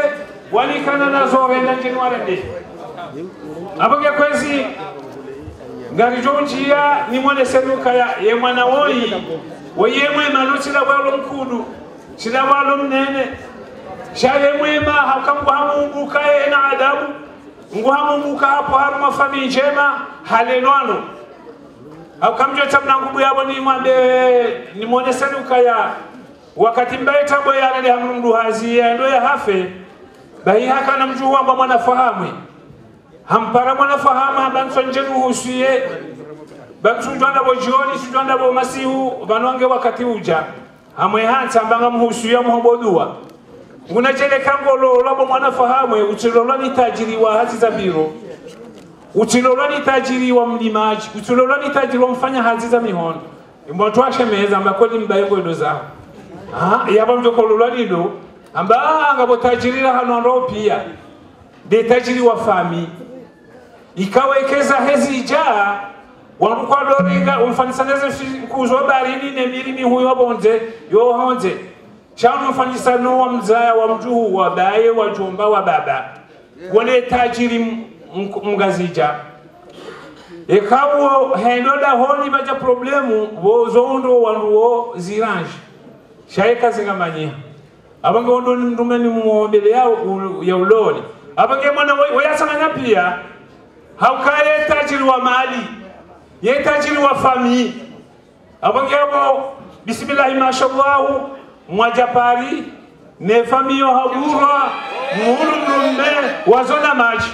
wanikana na zore na njeni warende apoke kwezi ngari jonjia ni mwana senuka ya mwana woi wayemwe manuti la walo mkudu sila walo mnene shale mwema hakambu hamunguka na adabu nguhamunguka hapo haruma fami njema halelwano au kamjo tamna ngubu yabo ni mwambe ni mwone senuka ya wakati mbaye tabo ya nale hamnundu hazi ya ndo ya hafe bahi haka na mjuhu amba mwanafahamu hampara mwanafahamu hambanso njenu husuye bansu njwanda bo jioni njwanda bo masihu banwange wakati uja hamwe hansa mbanga mhusuye muhobodua unajele kangolo labo mwanafahamu utilolwa ni tajiri wa hazi za biro utilolwa ni tajiri wa mlimaji utilolwa ni tajiri wa mfanya hazi za mihono mbatu ashemeza mbakoli mbayengo ndo zao yaba mjokololwa nido amba ngabo tajirira hano ndo pia de tajiri wa fami ikawekeza hezi ijaa wanukwa doringa umfanisaneze kuzwa barini ne mirimi huyo bonze yo honze chano mfanisano wa mzaya wa mjuhu wa baye wa jomba wa baba wale tajiri mgazija ekawo hendoda honi bacha problemu bozondo wanduo zirange shaika zingamanyia abange ondo ndumeni muombele yao ya uloni abange mwana wayasanganya pia haukaye tajiri wa mali ye tajiri wa famii abange abo bismillah mashallah mwajapari ne famiyo habura muhulu mlume wazona maji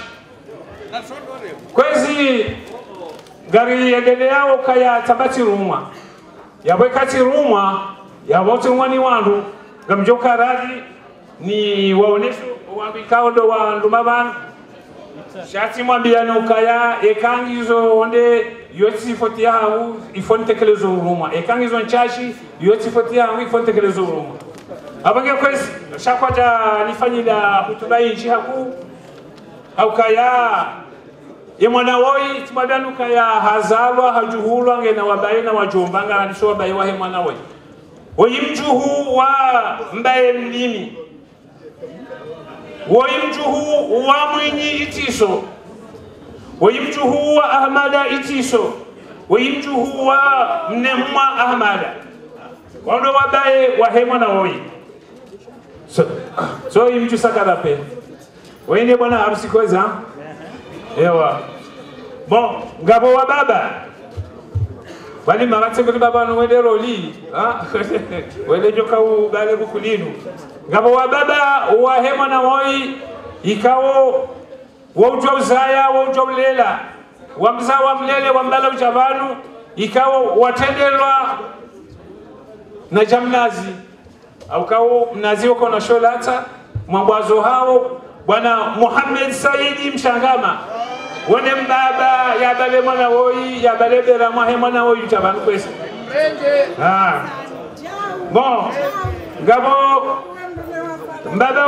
kwezi gari yedele yao kaya tabati rumwa yabwe kati rumwa yabote mwani wandu gamjoka radi ni waonesho wabikao do wandu mabana shati mwambiano ukaya ekangizo onde yoti foti yao ifontekelezo rumwa ekangizo nchashi yoti foti yao ifontekelezo rumwa abange kwezi shakwaja nifanyida hutuba inchi haku aukaya ye mwana woi timabanuka ya hazalwa hajuhulwa ngena wabaye na wajombanga alisho wabaye wahe mwana woi oyimjuhu wa mbaye mlimi oyimjuhu wa mwinyi itiso oyimjuhu wa ahmada itiso oyimjuhu wa mnemwa ahmada wando wabaye wahe mwana woi so yimju sakala pe wende bwana harusi kweza ewa bon ngabo wa baba bali maratse ko baba no wede roli ha wede joka u bale bukulinu ngabo wa baba wa hema na woi ikawo wa ujwa uzaya wa ujwa mlela wa mza wa mlele wa mbala ujabanu ikawo watendelwa na jamnazi au kawo mnazi wako na sholata mwangwazo hao bwana Muhammad Saidi Mshangama wone mbaba ya bale mwana woi ya bale bera mwahe mwana woi utabanu kwesi bon ngabo mbaba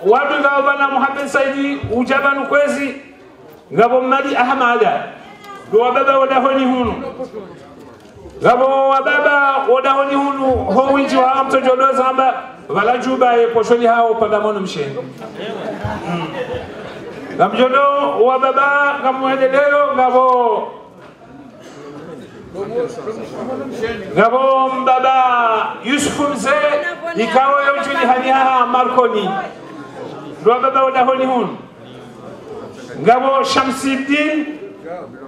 wadu ngabo bwana Muhammad Saidi utabanu kwesi ngabo Madi Ahmada do baba wadahoni hunu ngabo wababa wadahoni hunu ho winji wa mtojodoza amba wala juba ye poshoni hao pandamono msheni gamjodo wa baba ngamuendeleo ngabo mbaba Yusufu mzee ikawo yojuli haniha Marconi ndo baba wadahoni hunu ngabo Shamsiddin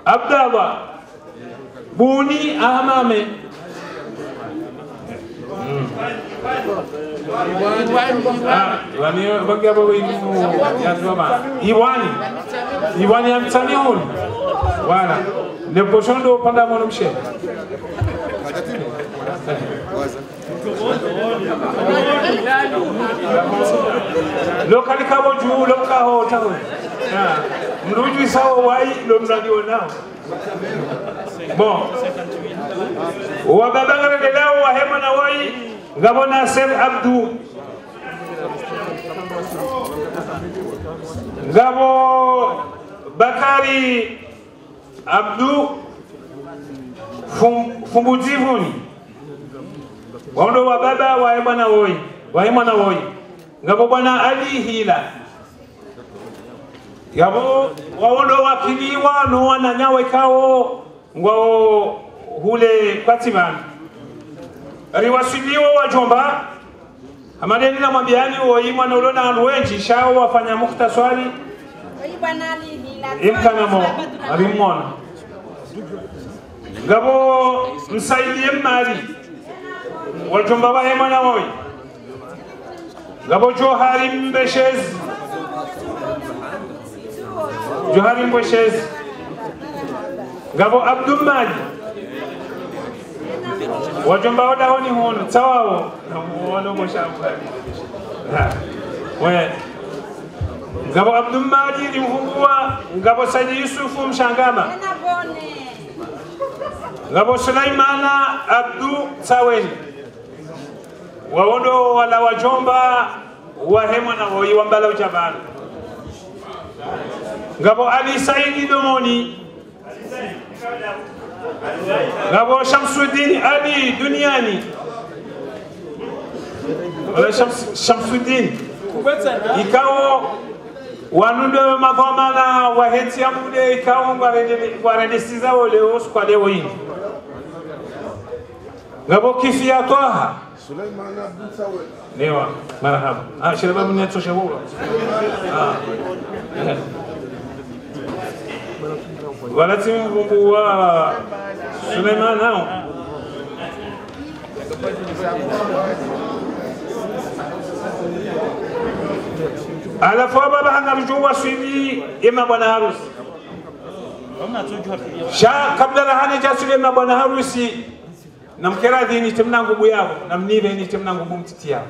Abdallah Buni Ahmame Iwani bagi apa ibu yang dua Iwani yang tani hul, wana. Le pochon do panda monum she. Lokali kabo ju lokaho tahu. Menuju sawo wai lo mradi nao. Bon. Wa baba ngare lao wa hema na wai ngabo Nasir Abdu ngabo Bakari Abdu Fumbuzivuni wando wa baba wa hema na woi ngabo bwana Ali Hila ngabo wando wakiliwa no wananyawe kao ngao hule kwatibana riwasiliwa wajomba amadeni na mwambiani woima na ulona aluenji shao wafanya mukhtasari imkanamo arimona ngabo msaidie mali wajomba wa hema na woi ngabo Johari Mbeshezi ngabo Abdulmadi wajomba wadahoni hono tawao wono moshamba we ngabo Abdulmadi limhungua ngabo Saidi Yusufu Mshangama ngabo Sulaimana Abdu Saweni waondo wala wajomba wa hema na woi wambala ujabana ngabo Ali Saidi Domoni ngabo Shamsuddin Ali Duniani wala Shamsuddin ikawo wanundo madhamana wa heti ya mude ikawa ngwarendesiza wale osu kwa leo hii ngabo kifia toha Suleiman Abdul Sawe newa marhaba shiraba mneto shabura wala timu wa Suleiman nao alafu baba hanarjua swili ima bwana harusi kabla rahani jasule ima bwana harusi namkeradhi ni temna ngubu yao namnive ni temna ngubu mtiti yao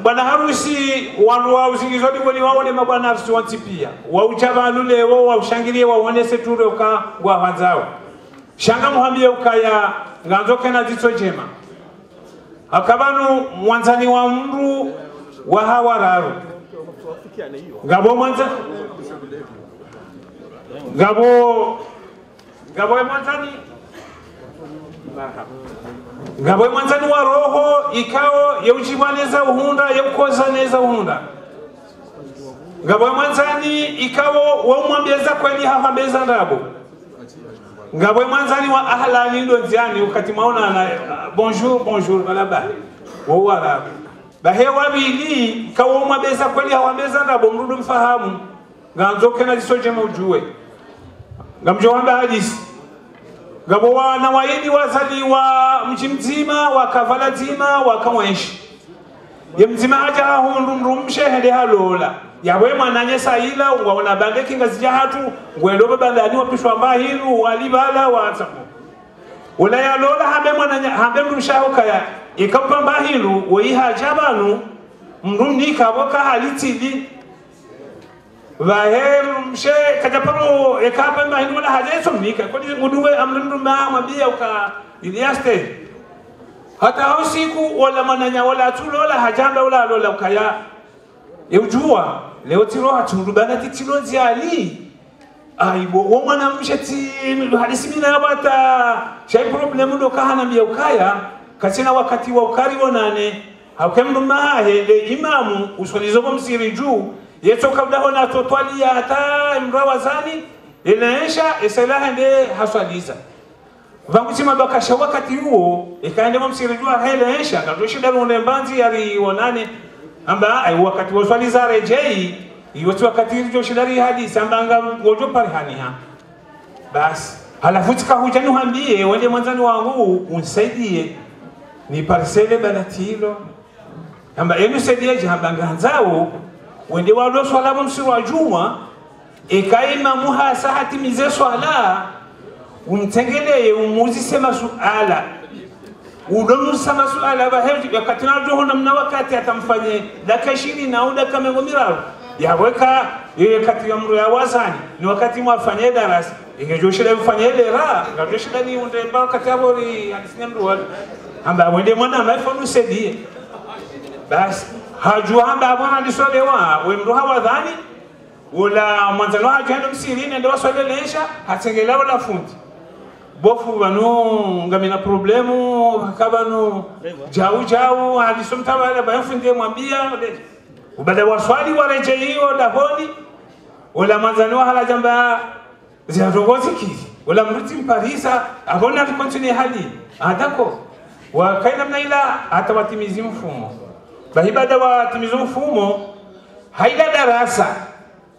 bwana harusi wanu wao zingizodi wali waone mabwana harusi wantipia wauchaba lule wao waushangilie waone seture uka gwa wanzao shanga muhambie ukaya nganzoke na zito jema akabanu mwanzani wa mru wa hawararu gabo mwanza gabo mwanzani gabo mwanzani wa roho ikao yaujibaneza uhunda yaukozaneza uhunda gabo mwanzani ikao waumwambeza kweli hafambeza ndabo ngabwe mwanzani wa ahlani ndo nziani ukati maona na bonjour balaba wawara bahe wabili kawo mwabeza kweli hawambeza ndabo mrudu mfahamu nganzoke na jisoje mujue ngamjowamba hadisi ngabo wana waidi wazali wa mji mzima wakavala zima wakamweshi ye mzima haja hundu mshehede halola yawe mwananye saila waona bande kinga zijahatu ngwelo babandani wapishwa mbahiru walibala watsapo wala ya lola habe mwananya habe mshahuka ya ikampa mbahiru weiha jabanu mrundi kaboka halitidi vahe mshe kajaparo ekapa mbahiru wala hajeso mnika kwani nguduwe amrundu mwambia uka iliaste hata usiku wala mwananya wala tulola hajamba wala lola ukaya yujua leo tiro haturubana titilo ziali aibo wo mwana msheti hadisi mina yabata shay problem ndo kahana mbia ukaya katina wakati wa ukari wonane hakemdu mahe le imamu usolizo msiri juu yeto kabla hona totwali hata imrawazani inaisha isalaha nde haswaliza vangutima bakasha wakati huo ikaende msiri juu haeleisha kadoshida ronde mbanzi yari wonane amba ay wakati waswali za rejei yote wakati hizo shidari hadisi ambanga ngojo parihaniha bas halafu tikahuja nuhambie wende mwanzani wangu unsaidie ni parcele banatilo amba yenu saidie jambanga nzao wende walo swala msiru wa juma ekaima muha sahati mize swala umtengelee umuzi sema suala udomu sama suala baheji wakati na roho namna wakati atamfanye dakika 20 na dakika 100 yaweka yeye kati ya mru ya wazani ni wakati mwafanye darasa ingejoshile ufanye lera ngajoshile ni unde wakati abori hadisi mru wale amba wende mwana mafonu sedie basi hajua amba bwana ndisolewa we mru hawadhani wala mwanzano hajendo msirine ndio waswelelesha hatengela wala fundi bofu banu ngamina problemu kabanu jau alisomtawala bayafundie mwambia ubada waswali wareje hiyo dahoni wala manzano hala jamba ziarogozi kiki wala mruti mparisa abona continue hali adako wakaina mnaila atawatimizi mfumo bahibada watimizi mfumo haila darasa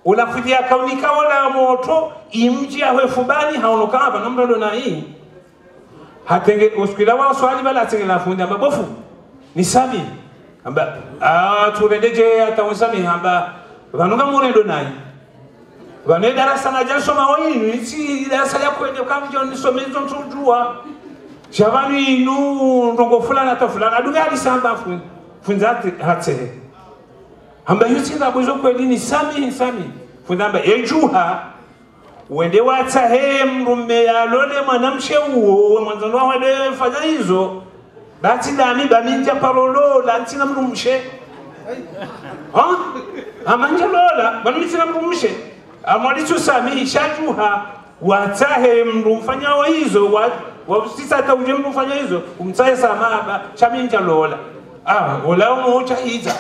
unafidia kaunika wala moto imji ahwe fubani haonoka hapa namna ndo na hii hatenge hospitali wa swali bala atengela fundi amba bofu ni sabi amba turendeje atawasami amba vanunga murendo nayi vane darasa na jasho mawini nisi darasa ya kwende kamjo nisomezo ntujua shavanu inu ndongo fulana ta fulana adunga alisamba funzate hatse amba yuti ndabuzo kweli ni sami fundamba ejuha wende watahe mrume ya lole mwanamshe uo mwanzano wade fanya hizo bati dami baminja parolo lantina mrumshe amanja lola baminja mrumshe amwalitu sami shajuha watahe mrumfanya wa hizo wa sisa hata uje mrumfanya hizo umtahe samaba chaminja lola wala umocha hiza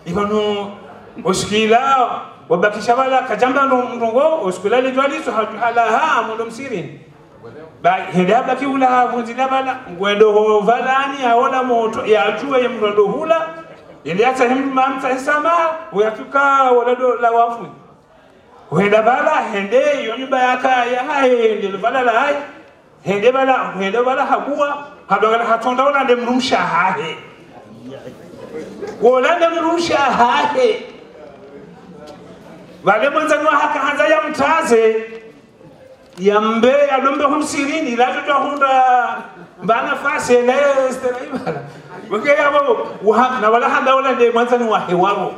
ibanu oskila wabakisha wala kajamba ndongo oskila le twalizo hala ha mundo msirini ba hende haba kiula vunzila bala ngwendo ho valani aona moto ya tuwe mndo hula ile hata himdu mamta sama uyatuka wala do la wafu wenda bala hende yonyumba yaka ya hai ndilo bala la hai hende bala hakuwa hadogala hatonda wala ndemrumsha hahe wala ndemrumsha hahe wale mwanzani wa haka hanza ya mtaze yambe adombe humsirini la tutahunda mbana fase na esteraibala wake yabo na wala handa wala de mwanzani wa hewaro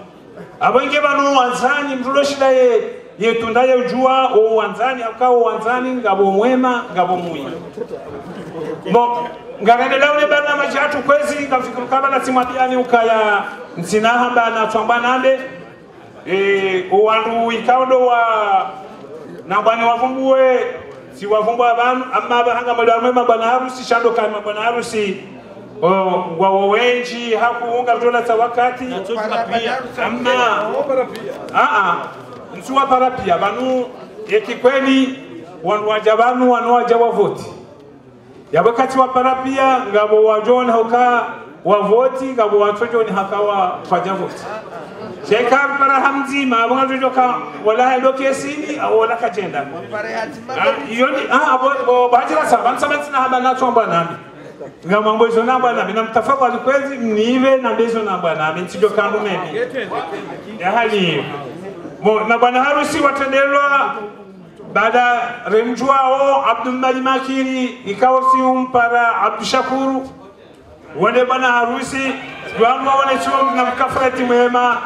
abonge banu wanzani mtuloshida ye tundaye ujua o wanzani akao wanzani ngabo mwema ngabo muyi mo ngarendela ule bana majatu kwezi kafikuru kabala simwadiani ukaya nsinaha bana twambana ande owandu ikaundo wa nabani wavumbue si wavumbua abantu amma bahanga madamwe bana harusi shando kama bana harusi wa wenji hakuunga dola za wakati amma nsuwa parapia banu yekikweli wanwajabanu wanwajawa voti ya wakati wa parapia ngabo wajona hoka wa voti ngabo watojo ni hakawa faja voti shekar para hamzi ma bonga joka wala hado kesini au wala kajenda yoni abo bajira saban saban sina habana chomba nami ngama mbozo namba nami namtafaka alikwezi niwe na bezo namba nami ntijo kangu mimi ya hali na bwana harusi watendelwa baada remjwao Abdul Makiri ikawa si para Abdushakuru wale bwana harusi wangu wale chuo na mkafarati mwema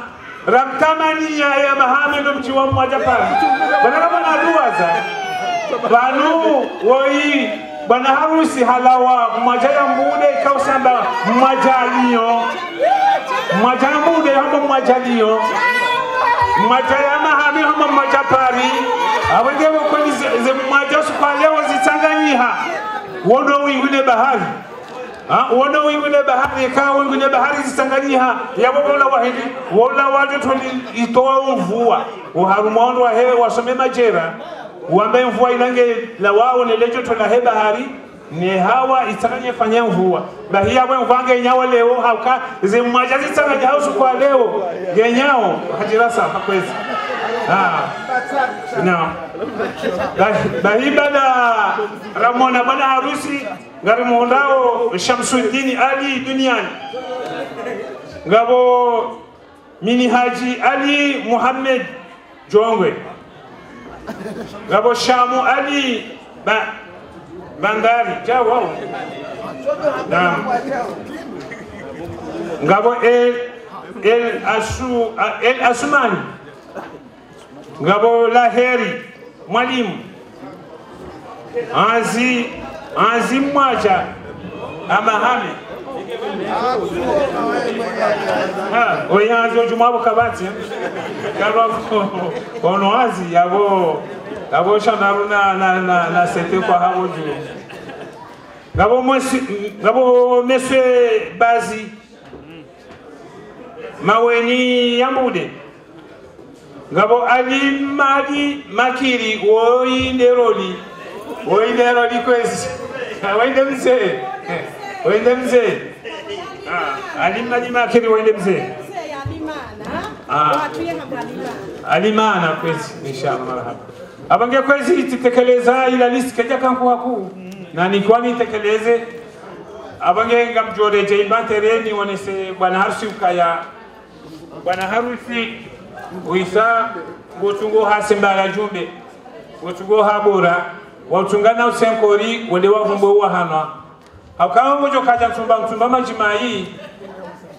ramtamani ya Muhammad mchiwa mmoja pale bwana bwana duaza banu woi bwana harusi halawa mmoja ya mbude kausamba mwajalio mmoja mbude hapo mwajalio mmoja ya Muhammad hapo mmoja pari abengemo kwani ze mmoja supaleo zitanganyiha wono wingine bahari wono wingine bahari kawa wingine bahari zitanganyiha yabo wala wahidi wala waje tuli itoa mvua uharumondo wa hewa wasome majera uambe mvua ilange la wao nelejo tuna he bahari ni hawa itanganye fanya mvua bahia bwe mvange nyawa leo hauka ze mmoja zitanganya hausu kwa leo genyao hajirasa hakwezi no bahibada ramona bana harusi ngarimondao Shamsuddin Ali duniani ngabo mini Haji Ali Muhammad Jongwe ngabo Shamu Ali Bandari jawo ngabo El Asmani ngabo Laheri mwalimu azi mwaja amahame oyanzo jumabo kabati kalwa ono azi yabo shanaruna na sete kwa hawoju ngabo mese bazi maweni yambude ngabo Ali Madi Makiri woinderoli kwezi wende mzee Ali Madi Makiri wende mzee alimana kwezi inshallah marhaba abange kwezi titekeleza ila list kaja kanku waku na ni kwani tekeleze abange ngamjoreje imbatereni wonese bwana harusi ukaya bwana harusi uisa gotungo hasembala jumbe gotungo habura watungana usenkori wende wavumbo wa hanwa akawa mojo kaja mtumba majimai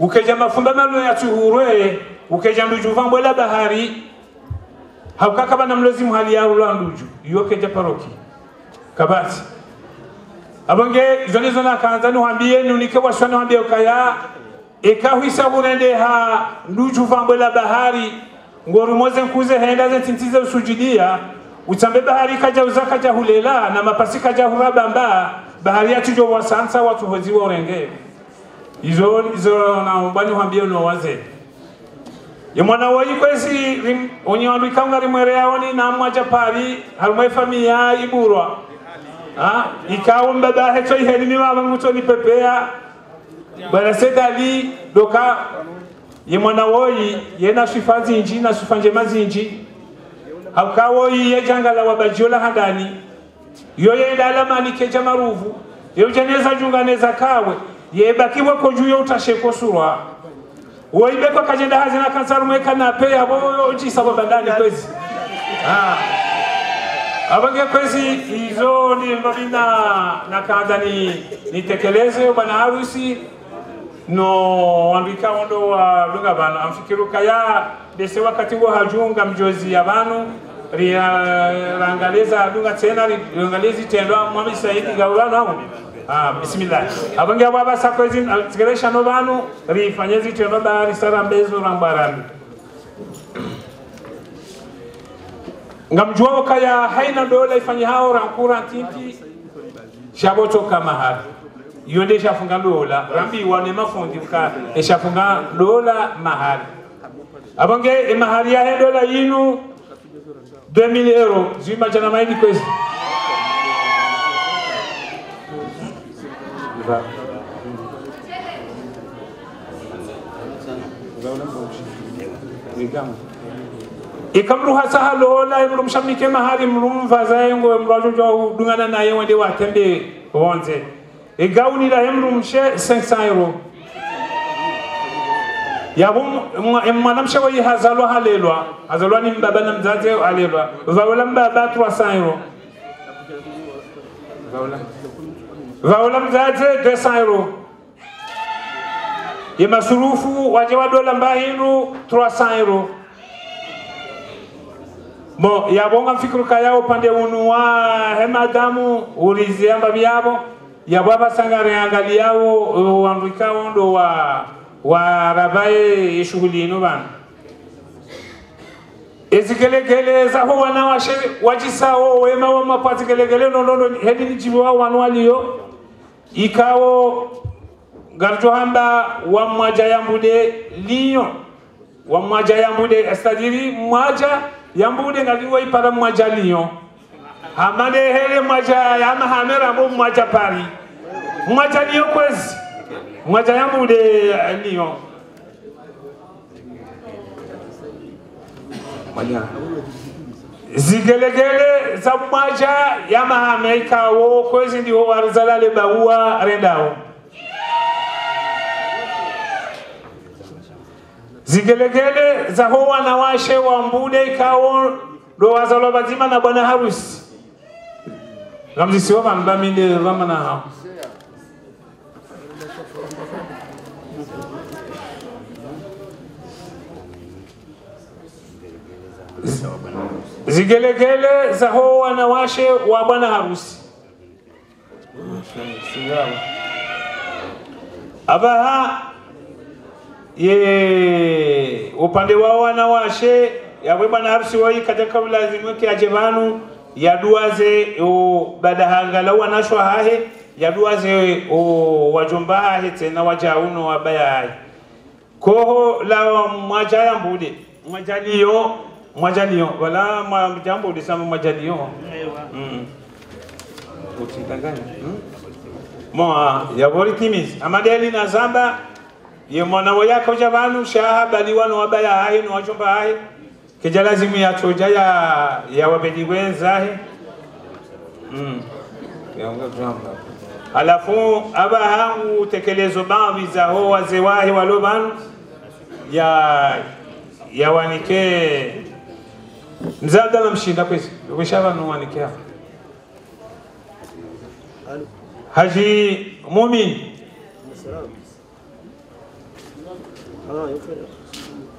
ukeja mafumba malo ya tuhurwe ukeja ndujuvambo la bahari haukaka bana mlozimu hali ya ulanduju yokeja paroki kabati abonge zonezo na kanzani hambie nunike waswana hambie ukaya ekahuisa burende ha ndujuvambo la bahari ngoru moze nkuze henda ze tintize usujudia utambe bahari kaja uzakaja hulela na mapasi kaja hurabamba bahari ya tujo wasansa watu hoziwa urenge izo na mbani hambie no waze mwana woi kwezi onye wandu ikaunga rimwere yaoni na mwaja pari harumwe familia iburwa ikawo mbaba hecho ihelimi waba nguto ni pepea bwana sedali doka ye mwana woi yena shifazi inji na shifanje mazinji haukawo ye jangala wabajiola handani yoye ndalama ni keja maruvu yo janeza junganeza kawe ye bakiwa ko juyo utasheko surwa woibe kwa kajenda hazina kansaru mweka na pea boyo jisabo bandani kwezi abange kwezi hizo ni mbina na kanda ni tekeleze bwana harusi no andika ondo wa lunga bana amfikiru kaya dese wakati wo hajunga mjozi ya banu rangaleza lunga tena rangalezi tendwa mwami saidi gaulano hapo bismillah abange baba sakwezi tsigeresha no banu rifanyezi tendwa bari sara mbezo rambarani ngamjua kaya haina dola ifanye hao rankura tinti shaboto kama hali yonde shafunga dola rambi wane mafundi uka shafunga dola mahali abange mahali ya dola yinu 2000 euro zima jana maidi kwezi ikamruha sahalola imrumshamike mahali mrumvaza ngo mrajo dungana naye wende watembe wonze gauni la imrumshe 500 euro yabo mwanamshe wa hazalwa halelwa hazalwa ni mbaba na mzazi alelwa vaola mbaba 300 euro vaola mzazi 200 euro ye masurufu waje wa dola mbahinu 300 euro Bo yabonga mfikiru kaya upande unu wa hemadamu uliziamba byabo yababa sangare angali yao wandika ondo wa rabaye shughuli ino bana ezigelegele za ho wana washe wajisao wema wa mapati gelegele nondo hedi nijibu wa wanwaliyo ikawo garjo hamba wa mwaja yambude liyo wa mwaja yambude estadiri mwaja yambude ngaliwa ipara mwaja liyo hamane hele mwaja yama hamera mbo mwaja pari mwaja liyo kwezi mwaja yambude liyo zigelegele za mwaja yama hameka wo kwezi ndiho warzalale baua rendao zigelegele za ho wanawashe wa mbude ikawo do wazalo bazima na bwana harusi ramzisiwa bambaminde ramana hao zigelegele za ho wanawashe wa bwana harusi abaha ye upande wao wanawashe yawe bwana harusi wao katika lazima yake ajevanu yaduaze badahanga la wanashwa hahe yaduaze wajomba hahe tena wajauno wabaya koho la mwajaya mbude mwajaliyo wala mwajambo disama mwajaliyo utindanganya mwa yabori timis amadeli na zamba ye mwana wayako jabanu shaha baliwano wabaya hahe no wajomba hahe keja lazimu ya choja ya wabediwe zahe yaunga jamba alafu aba hangu tekelezo baadhi za ho wazewahi walobanu ya wanike mzada na mshinda kwezi wishaba no wanike Haji Mumin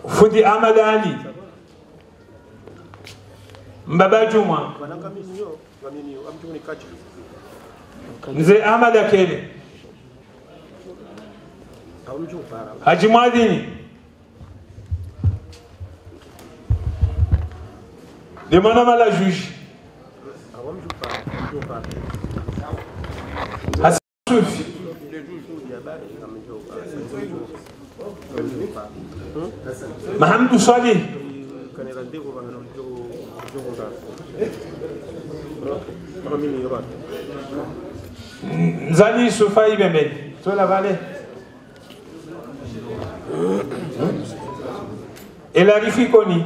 Fudi Ahmad Ali Mbaba Juma Mzee Ahmad Akele Haji Mwadini Demana mala juge Hassufi Mahamdu swali Nzali Sufai Bembe Tola Vale Elarifi Koni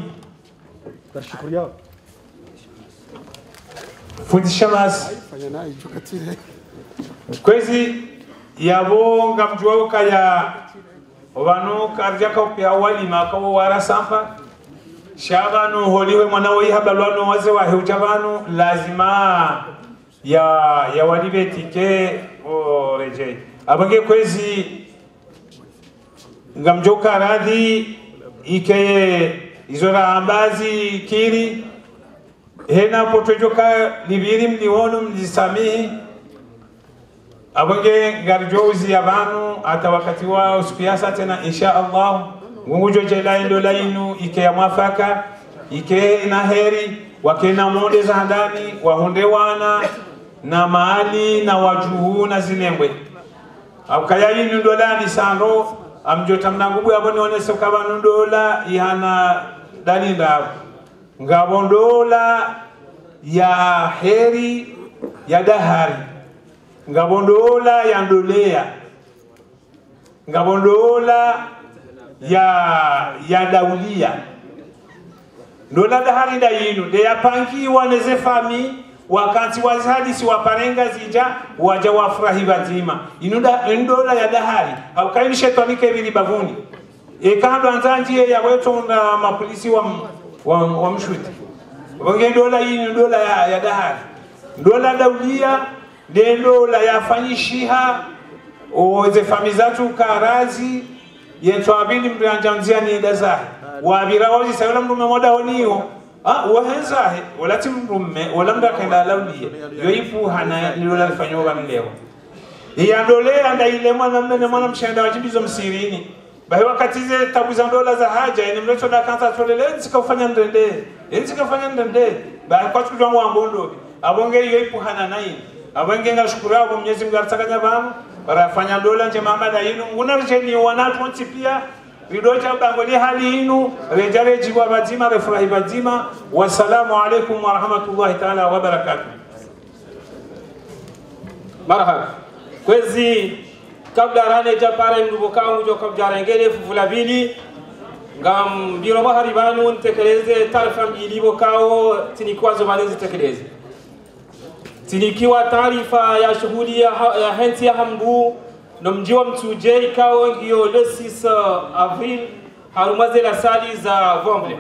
Fundisha Mas Kwezi yabo ngamjua kaya Ovano karjaka upia awali makawo wara sampa Shabanu holiwe mwanawo ihabalwano waze wa heujabanu lazima ya walibe tike o reje abange kwezi ngamjoka radhi ike izora ambazi kiri hena potwejoka libiri mliwono mlisamihi abange ngarjozi abantu ata wakati wao sipiasa tena insha Allah Mungu jela ndo lainu ike ya mwafaka ike na heri wakena monde za ndani wahondewana na mahali na wajuhu na zinembwe akaya yinu dola ni sando amjota mnangubu abone onese kabanu dola ihana dalinda ngabondola ya heri ya dahari ngabondola ya ndolea ngabondola ya daulia ndola dahari da yinu de yapangi waneze fami wakati wazihadisi waparenga zija waja wafurahi bazima indola ya dahari au kaini shetani kevili bavuni kando anzanjie ya wetu na mapolisi wa mshuti wange dola hii dola ya dahari dola daulia de dola ya fanyishiha oze famizatu karazi yetu abili mbianjanzia ni dazahi wabira wazi sayula mrume moda honiyo wahenzahe walati mrume wala mdakenda laulie yoipu hana nilola lifanyoga mleo iyandolea nda ile mwana mshenda wajibizo msirini bahe wakati ze tabu za dola za haja ni mleto da kanza tolele nzikafanya ndende bahe kwa tukujwa mwangondo abonge yoipu hana nai abonge ngashukuru abo Mwenyezi Mungu atakanya bamu barafanya dola nje mama da yinu unarjeni wanatu pia Ridocha bangoli hali inu rejareji wa bazima refurahi bazima wassalamu alaikum wa rahmatullahi ta'ala wa barakatuh. Marhaba. Kwezi kabla rane japare mduboka unjo kabla ngele fufula bili ngam biro bahari banu ntekeleze taarifa mbili bokao tinikwazo malezi tekeleze. Tinikiwa taarifa ya shughuli ya henti ya hambu Nomjiwa mtuje ikao ngiyo le 6 avril harumaze la sali za vomble.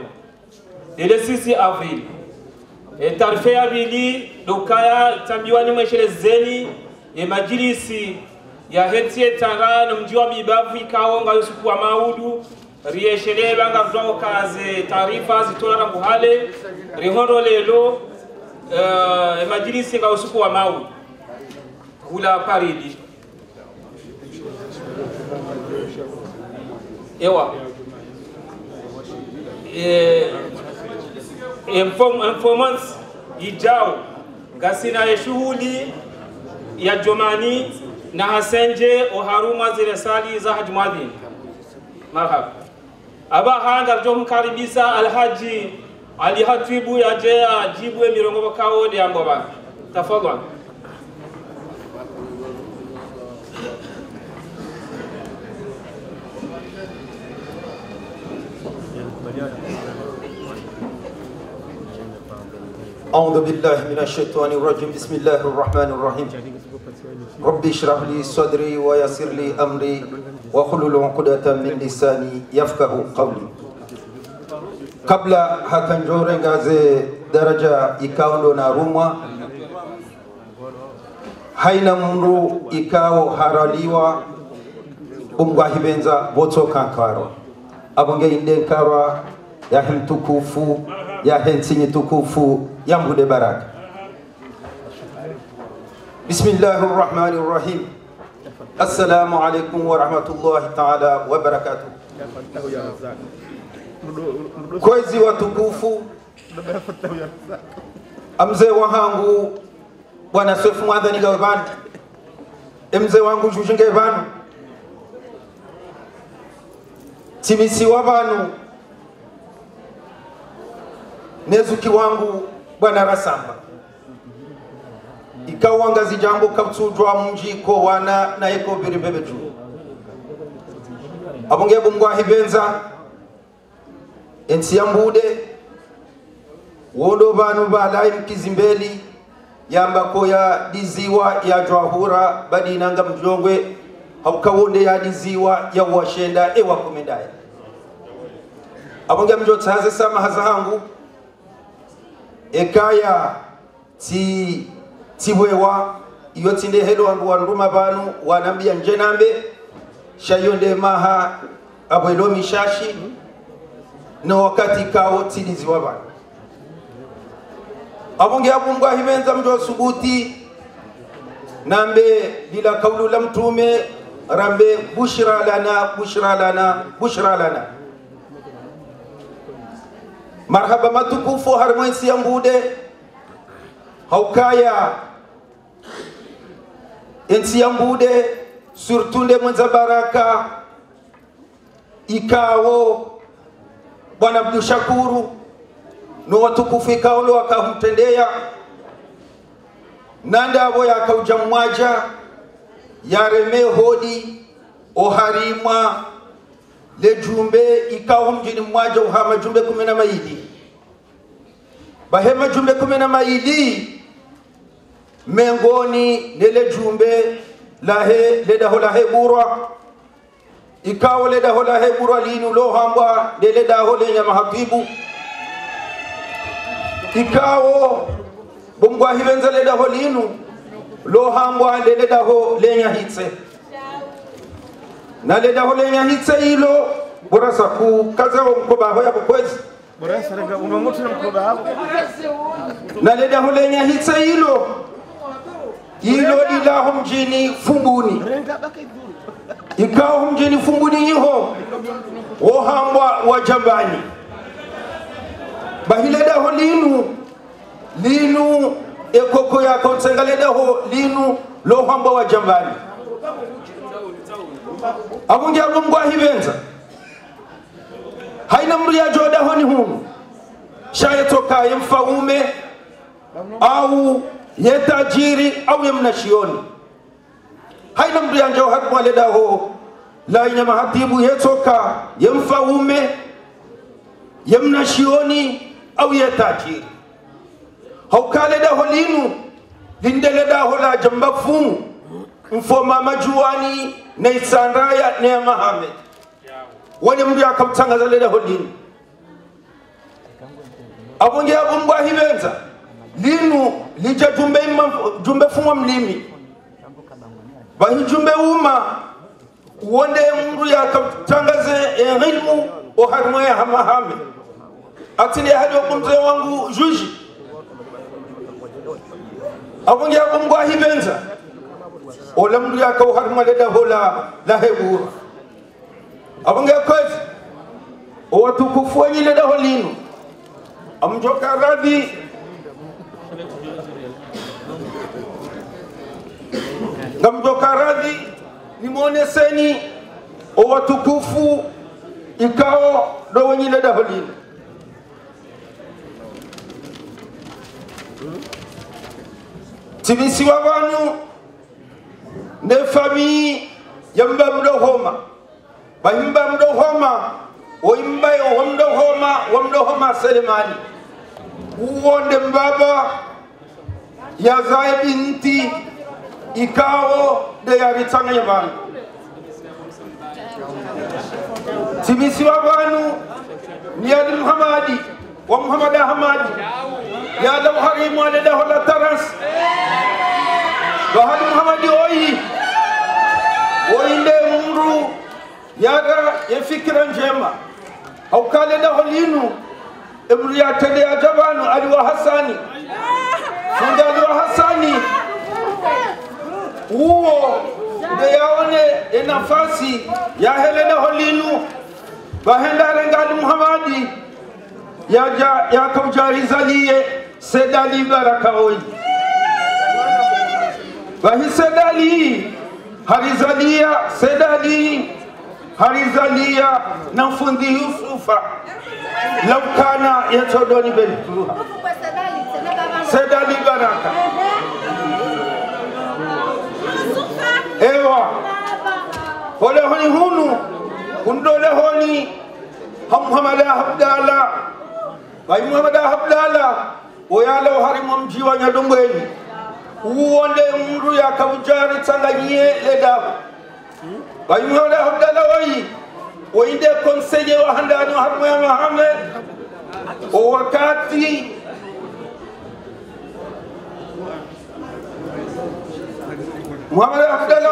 Le 6 avril. Taarifa ya bili dokaya tambiwani mweshele zeni majilisi ya hetie tanga nomjiwa mibavu ikao nga yusuku wa maudu rieshele banga vdwao kaze taarifa zitola na buhale rihondo lelo majilisi nga yusuku wa maudu hula paridi. Ewa informants ijao gasina ya shughuli ya Jomani na Hasenje oharuma zile sali za Haji Mwadhin. Marhaba. Aba hanga jom karibisa Alhaji Ali Hatibu ya jea jibwe mirongo kao de amboba. Tafadhali. أعوذ بالله من الشيطان الرجيم بسم الله الرحمن الرحيم ربي اشرح لي صدري ويسر لي أمري واحلل عقدة من لساني يفقه قولي قبل هكذا جورنغا زي درجة إكاو ناروما haina mundu ikao haraliwa umgwahibenza boto kankaro abonge indenkarwa ya himtukufu ya hensinyi tukufu ya mbude baraka. Bismillahirrahmanirrahim. Assalamu alaikum wa rahmatullahi ta'ala wa barakatuh. Kwezi watukufu amze wahangu Bwana Sefu Mwadhani Gavana mzee wangu Jujinge Vanu timisi wa vanu nezuki wangu bwana Rasamba ikawangazi jambo kapsujwa mji ko wana na eko biribebe juu abonge bungwa hibenza ensi yambude wondo banu balai mkizimbeli yamba ko ya diziwa ya jwahura badinanga mjongwe haukawonde ya diziwa ya washenda ewa kumendaya abonge mjo tsaze sama hazahangu ekaya tiwewa iyo tinde helo wangu wanruma banu wanambia njenambe shayonde maha abwelo mishashi no wakati kao tiliziwa banu abonge abungwa himenza mjo subuti nambe bila kaulu la mtume rambe bushra lana bushra lana bushra lana marhaba matukufu harmwensi yambude haukaya ensi yambude surtunde mwenza baraka ikawo bwana Abdul Shakuru no watukufu ikawo lo akahumtendea nanda abo yakauja mwaja yareme hodi oharima le jumbe ikawo mjini mwaja uhama jumbe 12 bahema jumbe 12 mengoni nele jumbe lahe leda hola heburwa ikawo leda hola heburwa linu lo hamba leda hole nya mahatibu ikawo bungwa hibenza leda holinu lo hamba leda ho lenya hitse na leda ho lenya hitse hilo borasa ku kaza mkoba hoya kwezi borasa renga umamutu na mkoba hapo na leda ho lenya hitse hilo ila mjini fumbuni ikawa mjini fumbuni iho ohambwa wa jambani bahileda ho linu ekoko ya konsengaleda ho linu lo hambwa wa jambani abungi abungwa hibenza haina mru ya joda honi humu shayetoka yemfaume au yetajiri au yemnashioni haina mdu yanjao hatma leda ho la ina mahatibu yetoka yemfaume yemnashioni au yetajiri haukale da ho linu lindele da ho la jamba fumu mfoma majuani na isandaya na Muhammad wani mdu akamtangaza leda ho linu abonge abumbwa hibenza linu lija jumbe fumwa mlimi bahi jumbe uma wonde mndu yakatangaze ilmu oharmwe ya Muhammad atini hadi okumze wangu juji abungi abungwa hibenza ola mndu yakauharmwa leda hola la hebura abungi akwezi owatukufu wenye leda holinu amjoka radhi ngamjoka radhi nimwoneseni owatukufu ikao do wenye leda holinu timisi wa banu ne fami yamba mdohoma bayimba mdohoma oimba yo mdohoma Selemani uwonde mbaba ya zae binti ikao de yaritanga yabanu timisi wa banu ni Ali Muhammadi wa Muhammad Ahmadi ya law harimu ala hola taras wa Ali Muhammadi oinde mru yaga yefikira njema au kale da holinu emru ya tende ya jabanu Ali wa Hasani funda Ali wa Hasani uo de yaone nafasi ya helena holinu bahenda rengali Muhammadi ya kaujarizalie sedali barakawoi bahi sedali harizalia sedali harizalia na fundi Yusufa laukana yatodoni belituha sedali baraka ewa wale honi hunu kundole honi Muhammad Abdalla Bai Muhammad Abdalla oyalo harimo mjiwa nyadombweni uonde mru ya kabujari tanganyie leda Bai Muhammad Abdalla oinde konseje wa handani harimo ya mahame o wakati Muhammad Abdalla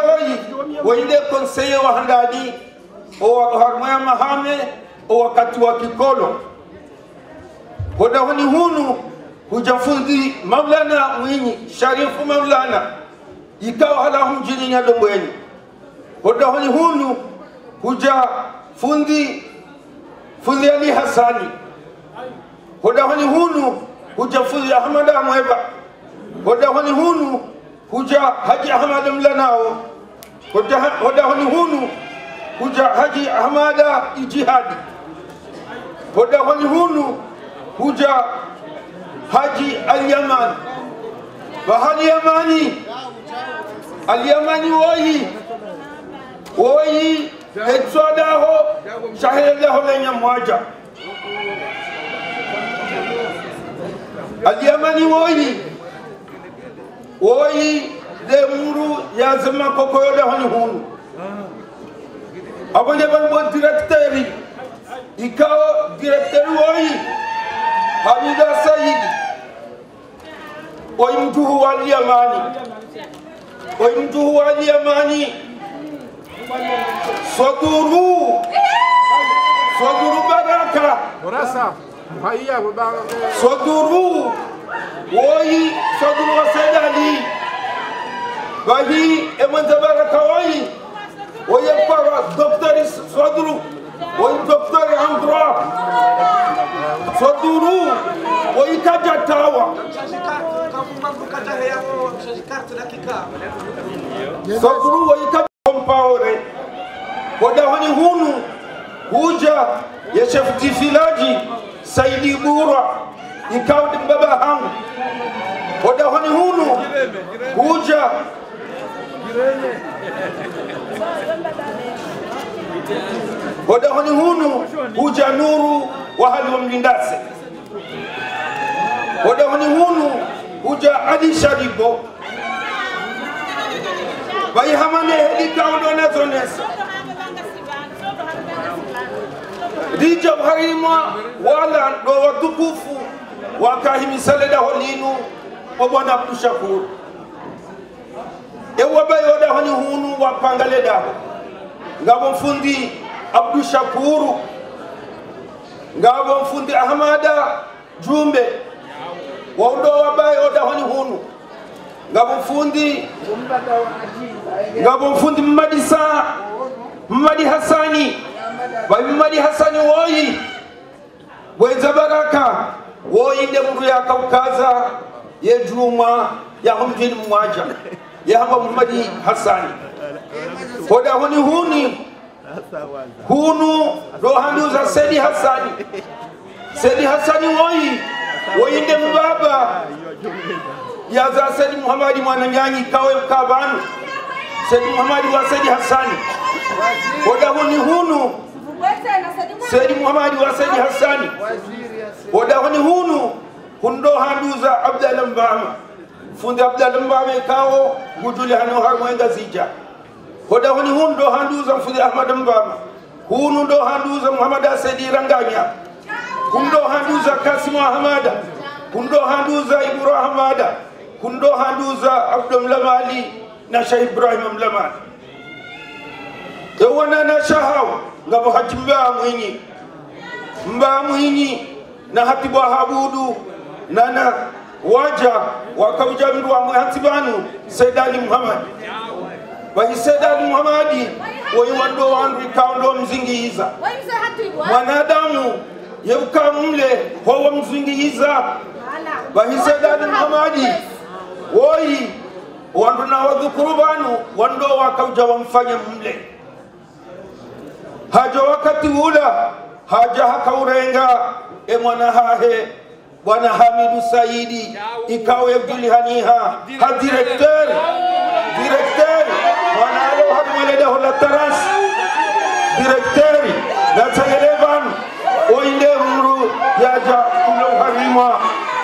oinde konseje wa handani o harimo ya mahame o wakati wa kikolo hoda honi hunu hujafundi Maulana Mwinyi Sharifu Maulana ikawa hala humjini nyadombweni hoda honi hunu hujafundi Ali Hassani hoda honi hunu hujafundi Ahmad Amweba hoda honi hunu huja Haji Ahmad Mlanao hoda honi hunu huja Haji Ahmad Ijihadi hoda honi hunu huja Haji Al-Yaman Al-Yamani woyi etswadaho shaheleho lenya mwaja Al-Yamani woyi demuru yazma kokoyo da honi hunu abonye ban directeur ikaw directeur woyi Hamida Saidi mtuhu wali Yamani Soduru Baraka Soduru Soduru Wasedali Bahi Emanza Baraka para Dr. Soduru Dr. Andra Soduru Kajatawa Soduru Kajampaore Hoda honi hunu huja ya chef tifilaji Saidi Bura ikawa mbaba hangu Hoda honi hunu huja Hoda honi hunu huja Nuru wahali wa Mlindase Hoda honi hunu huja Ali Sharibo Bai hamane hedika udona zonesa Dija harima wala ndo watukufu wakahimisaleda holinu Obwana Abdul Shakur Ewa bayo da honi hunu wapangaleda Ngabo mfundi Abdul Shakuru Ngabo mfundi Ahmada Jumbe Waundo wabayo da honi hunu Ngabo mfundi Mmadi Hassani Bai Mmadi Hassani woyi Weza Baraka woyi ndemuru ya Kaukaza ye Juma ya humjini mwaja ya hamba Mmadi Hassani Hoda honi hunu rohandu za Sedi Hassani woyi ndembaba ya za Sedi Muhammadi Mwananyanyi kawe mkabanu Sedi Muhammadi wa Sedi Hassani Hoda honi hunu Sedi Muhammadi wa Sedi Hassani Hoda honi hunu hundo handuza Abdallah Mbama fundi Abdallah Mbama kawo guduli hano harmwenga zija Hoda honi hundo handuza fundi Ahmad Mbama hunu ndo handuza Muhammad Sedi Ranganya hundo handuza Kasim Ahmada hundo handuza Ibro Ahmada hundo handuza Abdul Mlamali na Shah Ibrahim Mlamali Ewana na Shahau ngabo Haji Mba Mwinyi na Hatibu Habudu na waja wakaujabiru wa Hatibanu Saidali Muhammad Bahi Saidali Muhammadi wando wandu kaundo mzingiiza Mwanadamu yeuka mle huwa mzingiiza Bahi Saidali Muhammadi wandu na wadhukuru banu wando wakauja wamfanya mle haja wakati ula haja hakaurenga mwana hahe bwana Hamidu Saidi ikawe Gilihaniha ha directeur mwana alo hadmaleda hola taras directeur na tayelevan oinde mru yaja kulo harima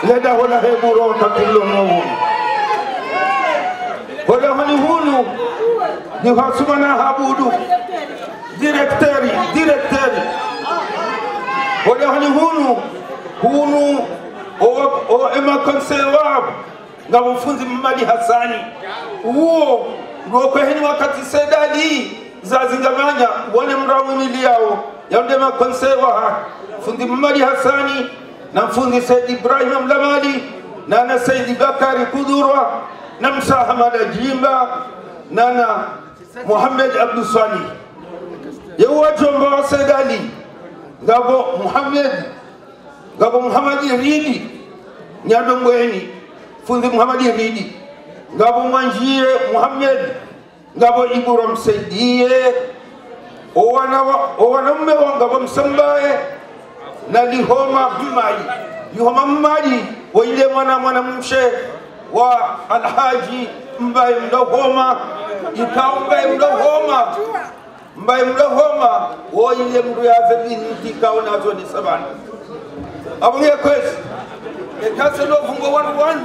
leda hola heburo takillo no hola hani hunu ni hasumana habudu directeur hola hani hunu o ema konsewa nga mfunzi Mamadi Hassani uo ngoko heni wakati sedali zazingamanya wone mramu miliao yaunde ma konsewa fundi Mamadi Hassani na mfundi Said Ibrahim Mlamali na Said Bakari Kudurwa na Musa Hamada Jimba na Muhammad Abdul Swani yewa jomba sedali ngabo Muhammad Ridi nyadongweni fundi Muhammad Ridi ngabo Manjie Muhammad ngabo Iburam Saidie owana mmewa ngabo Msambaye na Lihoma Mmadi waile mwana mshe wa Alhaji Mbaye Mdohoma ikao Mbaye Mdohoma waile mdu ya binti kao nazo ni sabani abunge kwesi ekaselo fungo wan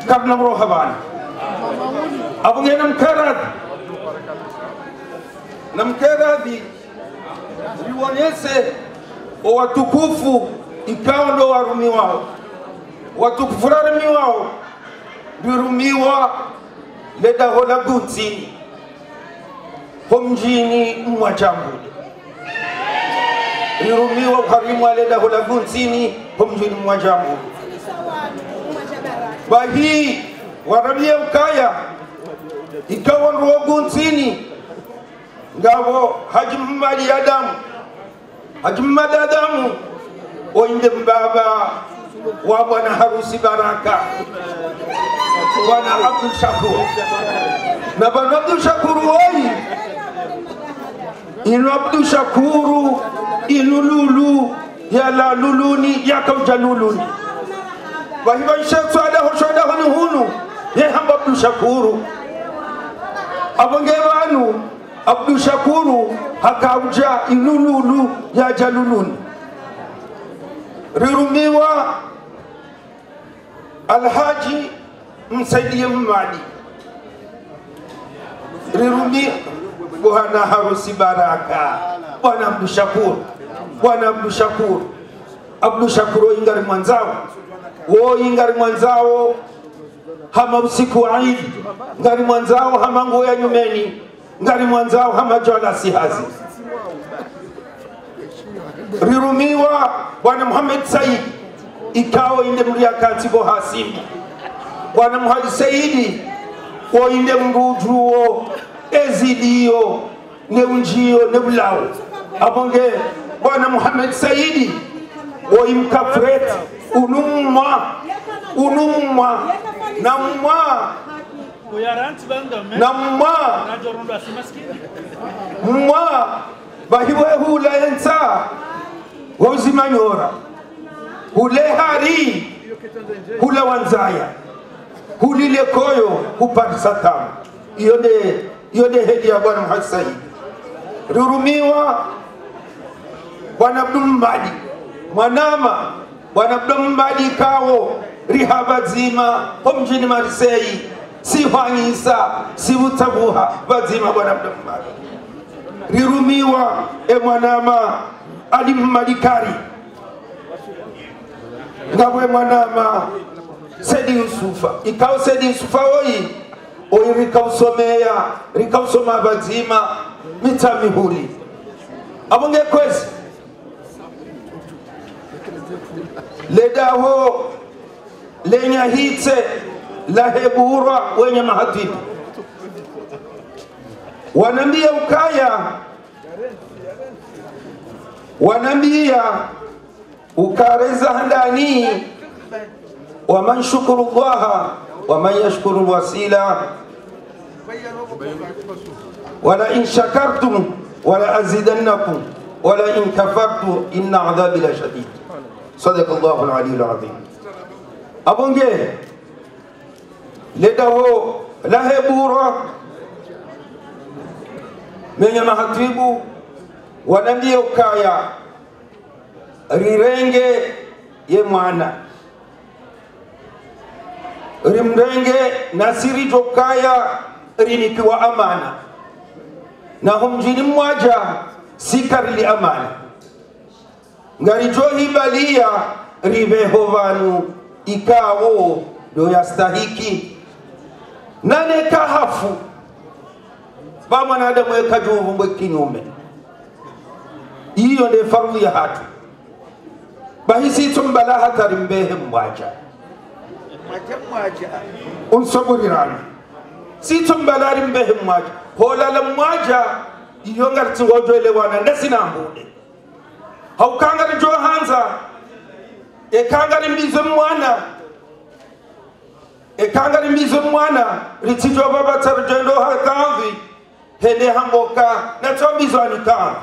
kabla mrohaban abunge namkaradhi liwonyese o watukufu ikawa ndo warumiwao watukufu rarumiwao birumiwa leda hola gutsini pomjini mwachambude lirumiwa karimwa leda hola gutsini pomjini mwachambude bahi warabia ukaya ikawa ndo gutsini ngabo Haji Muhammad Adamu oinde mbaba wa bwana harusi Baraka bwana Abdul Shakur na bwana Abdul Shakur oi inu Abdul Shakuru inu lulu ya la luluni ya kaujaluluni wahiba Sheikh Swada hunu ye hamba Abdul Shakuru abongewanu Abdul Shakuru hakauja ilululu ya jaluluni rirumiwa Alhaji Msaidie Mmadi rirumi bwana harusi Baraka bwana Abdul Shakur ingari mwanzao hama usiku wa Eid ngari mwanzao hama nguo ya nyumeni ngari mwanzao hama jola sihazi rirumiwa bwana Muhammad Said ikawa inde mria katibo hasimu bwana Muhammad Saidi o inde mrujuo ezidio neunjio nebulao abonge bwana Muhammad Saidi o imkafret unumma na mwa bahiwe hula ensa wazimanyora hule hari hula wanzaya hulile koyo hupati satamu yode hedi ya bwana Muhammad Said rurumiwa bwana Abdul Mmadi mwanama bwana Abdul Mmadi kawo rihaba zima pomjini Marseille si hwanyisa si utabuha bazima bwana Abdul Mmadi rirumiwa mwanama Ali Mmadikari ngabwe mwanama Saidi Yusufa ikaw Saidi Yusufa oyi rikausoma bazima mitamihuri abonge kwezi ledaho lenya hitse lahebura wenye mahatibu wanambia ukaya wanambia ukareza handani wa man shukuru Allah wa man yashkuru wasila wala in shakartum ولا أزيدنكم ولا إن كفرت إن عذابي لشديد. صدق الله العلي العظيم. أبونجي لدهو lahebura menye mahatibu wanambie ukaya rirenge ye mwana rimrenge nasiri jokaya rinikiwa amana na humjini mwaja sikarili amana ngarijo hibalia riveho vanu ikawo do yastahiki nane kahafu ba mwanadamu ekajuvu mbwe kinyume. Iyo nde faru ya hatu bahisi tumbala hatari mbehe mwaja unsoburirani si tumbala mbehe mwaja hola la mwaja iyo ngarti ngojwele wana ndasina mbude haukangari jo hanza ekangari mbizo mwana ekangari mbizo mwana ritijo baba tarjendo hakamvi hende hangoka na tombizo anikamvi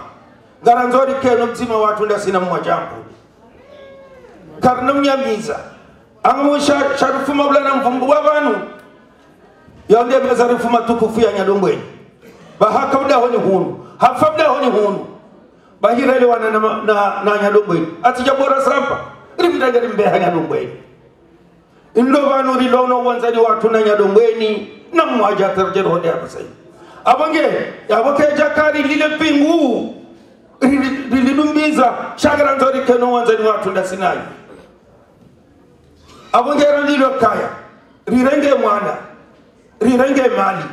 garanzori keno mtima watu ndasina mwajambu karnum nyamiza angu sharufu maulana mvumbu wabanu yonde bezarifu matukufu ya nyadombweni bahaka mda honi hunu hafabda honi hunu bahirele wana na nyadombweni atijabora sampa rimdagari mbeha nyadombweni indo banu rilono wanzadi watu na nyadombweni na mwaja tarjero hode abasai abange yaboke jakari lile pingu rilidumbiza shagara nzori keno wanzani watu ndasinai abongera lilo kaya rirenge mwana rirenge mali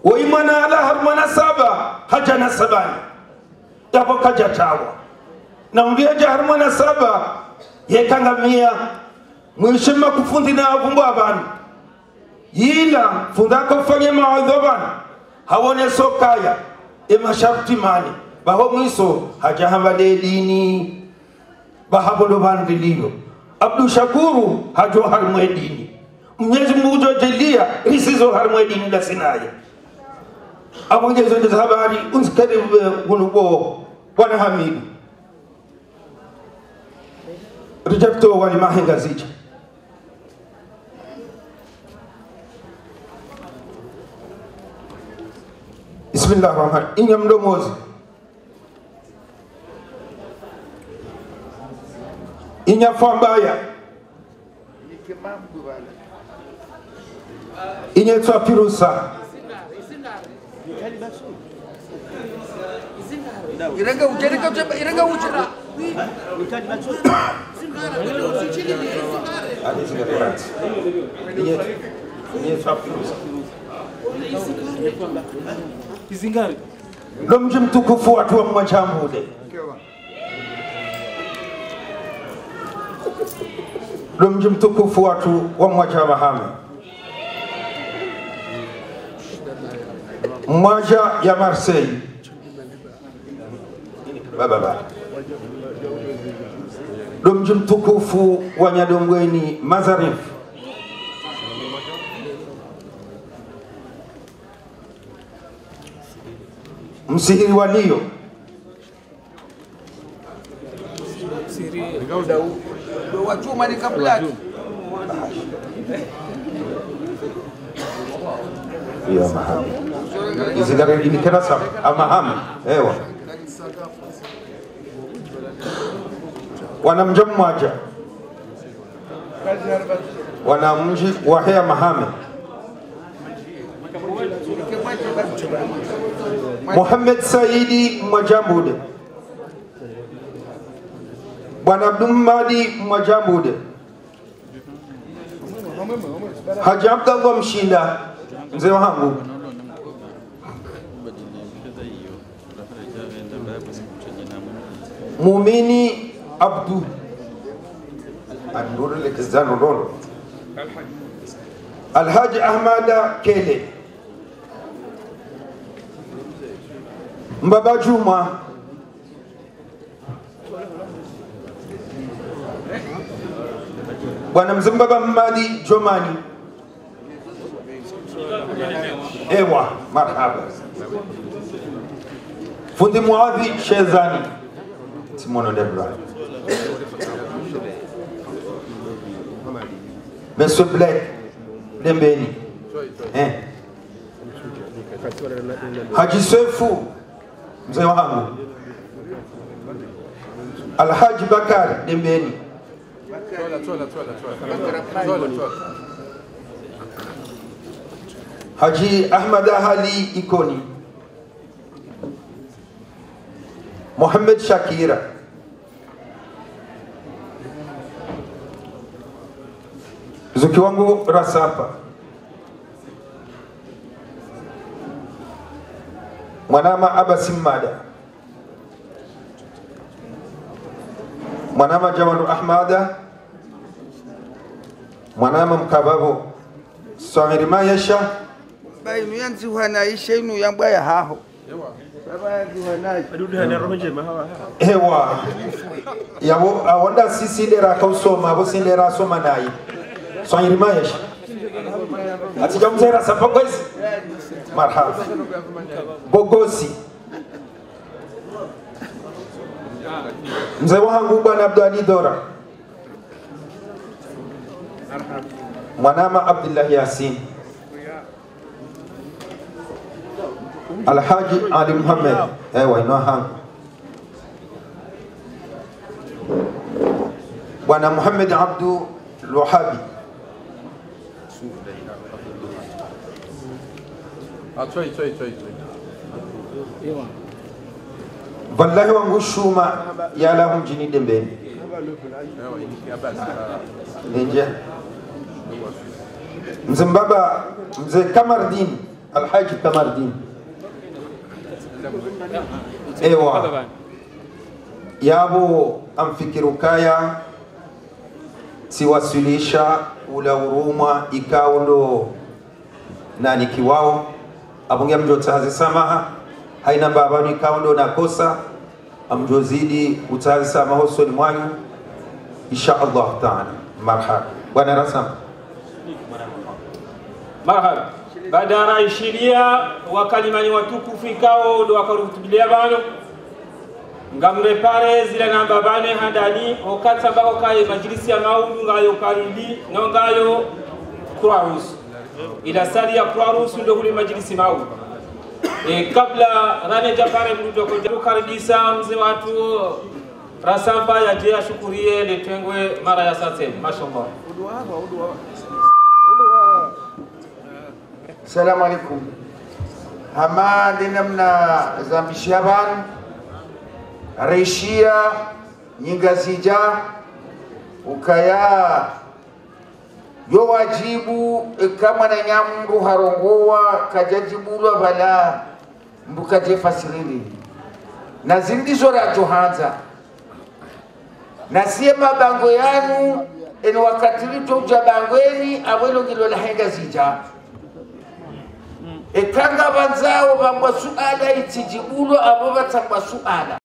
woimana ala harmana saba hajana sabani yaboka jatawa na mbiaja harmana saba yekangamia mwishima kufundi na avumbu abanu yila fundako fanye mawadhobana hawone sokaya emasharti mali baho mwiso hajahambale dini bahabolo bandiliyo Abdul Shakuru hajo harmwe dini Mwenyezi Mungu jojelia risizo harmwe dini la sinaya abongezo ndizo habari unsikade gunubo bwana Hamidu rejecto wali mahenga zicha Bismillahirrahmanirrahim inyamdomozi inyafambaya inyetwa pirusa Iranga ujera Izingari ndo mji mtukufu watu wa Mwachambude ndo mji mtukufu watu wa Mwaja Mahame Mwaja ya Marseille baba ndo mji mtukufu wa Nyadombweni Mazarif msihiri walio wachuma ni kablaki ya Mahame izigara inikera saba Mahame ewa wana mji mmoja wana mji wa Hea Mahame Muhammad Saidi Mwajambude Bwana Abdulmadi Mwajambude Haji Abdallah Mshinda mzee wangu Mumini Abdu Andurele Kizano Rolo Alhaji Ahmada Kele Mbaba Juma Bwana Mzimbaba Mmadi Jomani ewa marhaba fundi Muadhi Shezani Simono Debra Monsieur Black Dembeni Haji Sefu mzee wangu Alhaji Bakari Dembeni Haji Ahmad Ahali Ikoni Muhammad Shakira Zuki wangu Rasapa Mwanama Abasim Mada Mwanama Jamalu Ahmada Mwanama Mkababo Swahirima Yesha Bayi nuyanzi wanaisha inu yambwa ya haho Ewa Yabo awanda sisi lera kausoma abo sindera soma nayi Swahirima Yesha Atija mzera sapakwezi Marhaba Bogosi Mzee wangu bwana Abdali Dora Mwanama Abdullah Yasin Alhaji Ali Muhammad ewa inohangu Bwana Muhammad Abdu Luhabi Wallahi wangu shuma yala humjini dembeni Nje Mzee mbaba Mzee Kamardin Alhaji Kamardin Ewa Yabo amfikiru kaya siwasilisha ula uruma ikawa ndo nani kiwao abungia mjota hazisamaha haina baba ikawa ndo nakosa amjozidi utazisamaha usoni mwanyu insha Allah ta'ala marhaba bwana rasam marhaba baada ya raishiria wakalimani watukufu ikao ndo wakarutubilia bano ngamre pare zile namba bane handani okata bako kaye majlisi ya maudu ngayo karili ngayo Croix ila sali ya Croix ndo kule majlisi maudu kabla rane japare mrudo ko karibisa mzee watu rasamba ya je ashukurie letengwe mara ya sasa mashallah Assalamu alaikum. Hama dinamna zambishia banu Reishia nyingazija ukaya yo wajibu kama na nyamru harongowa kajajibulwa bala mbuka jefasirili na zindizo rajo hanza na siye mabango yanu eni wakati lito ujabangweni awelo gilo la henga zija ekanga banzao bambwa suala itijibulo abo batangwa suala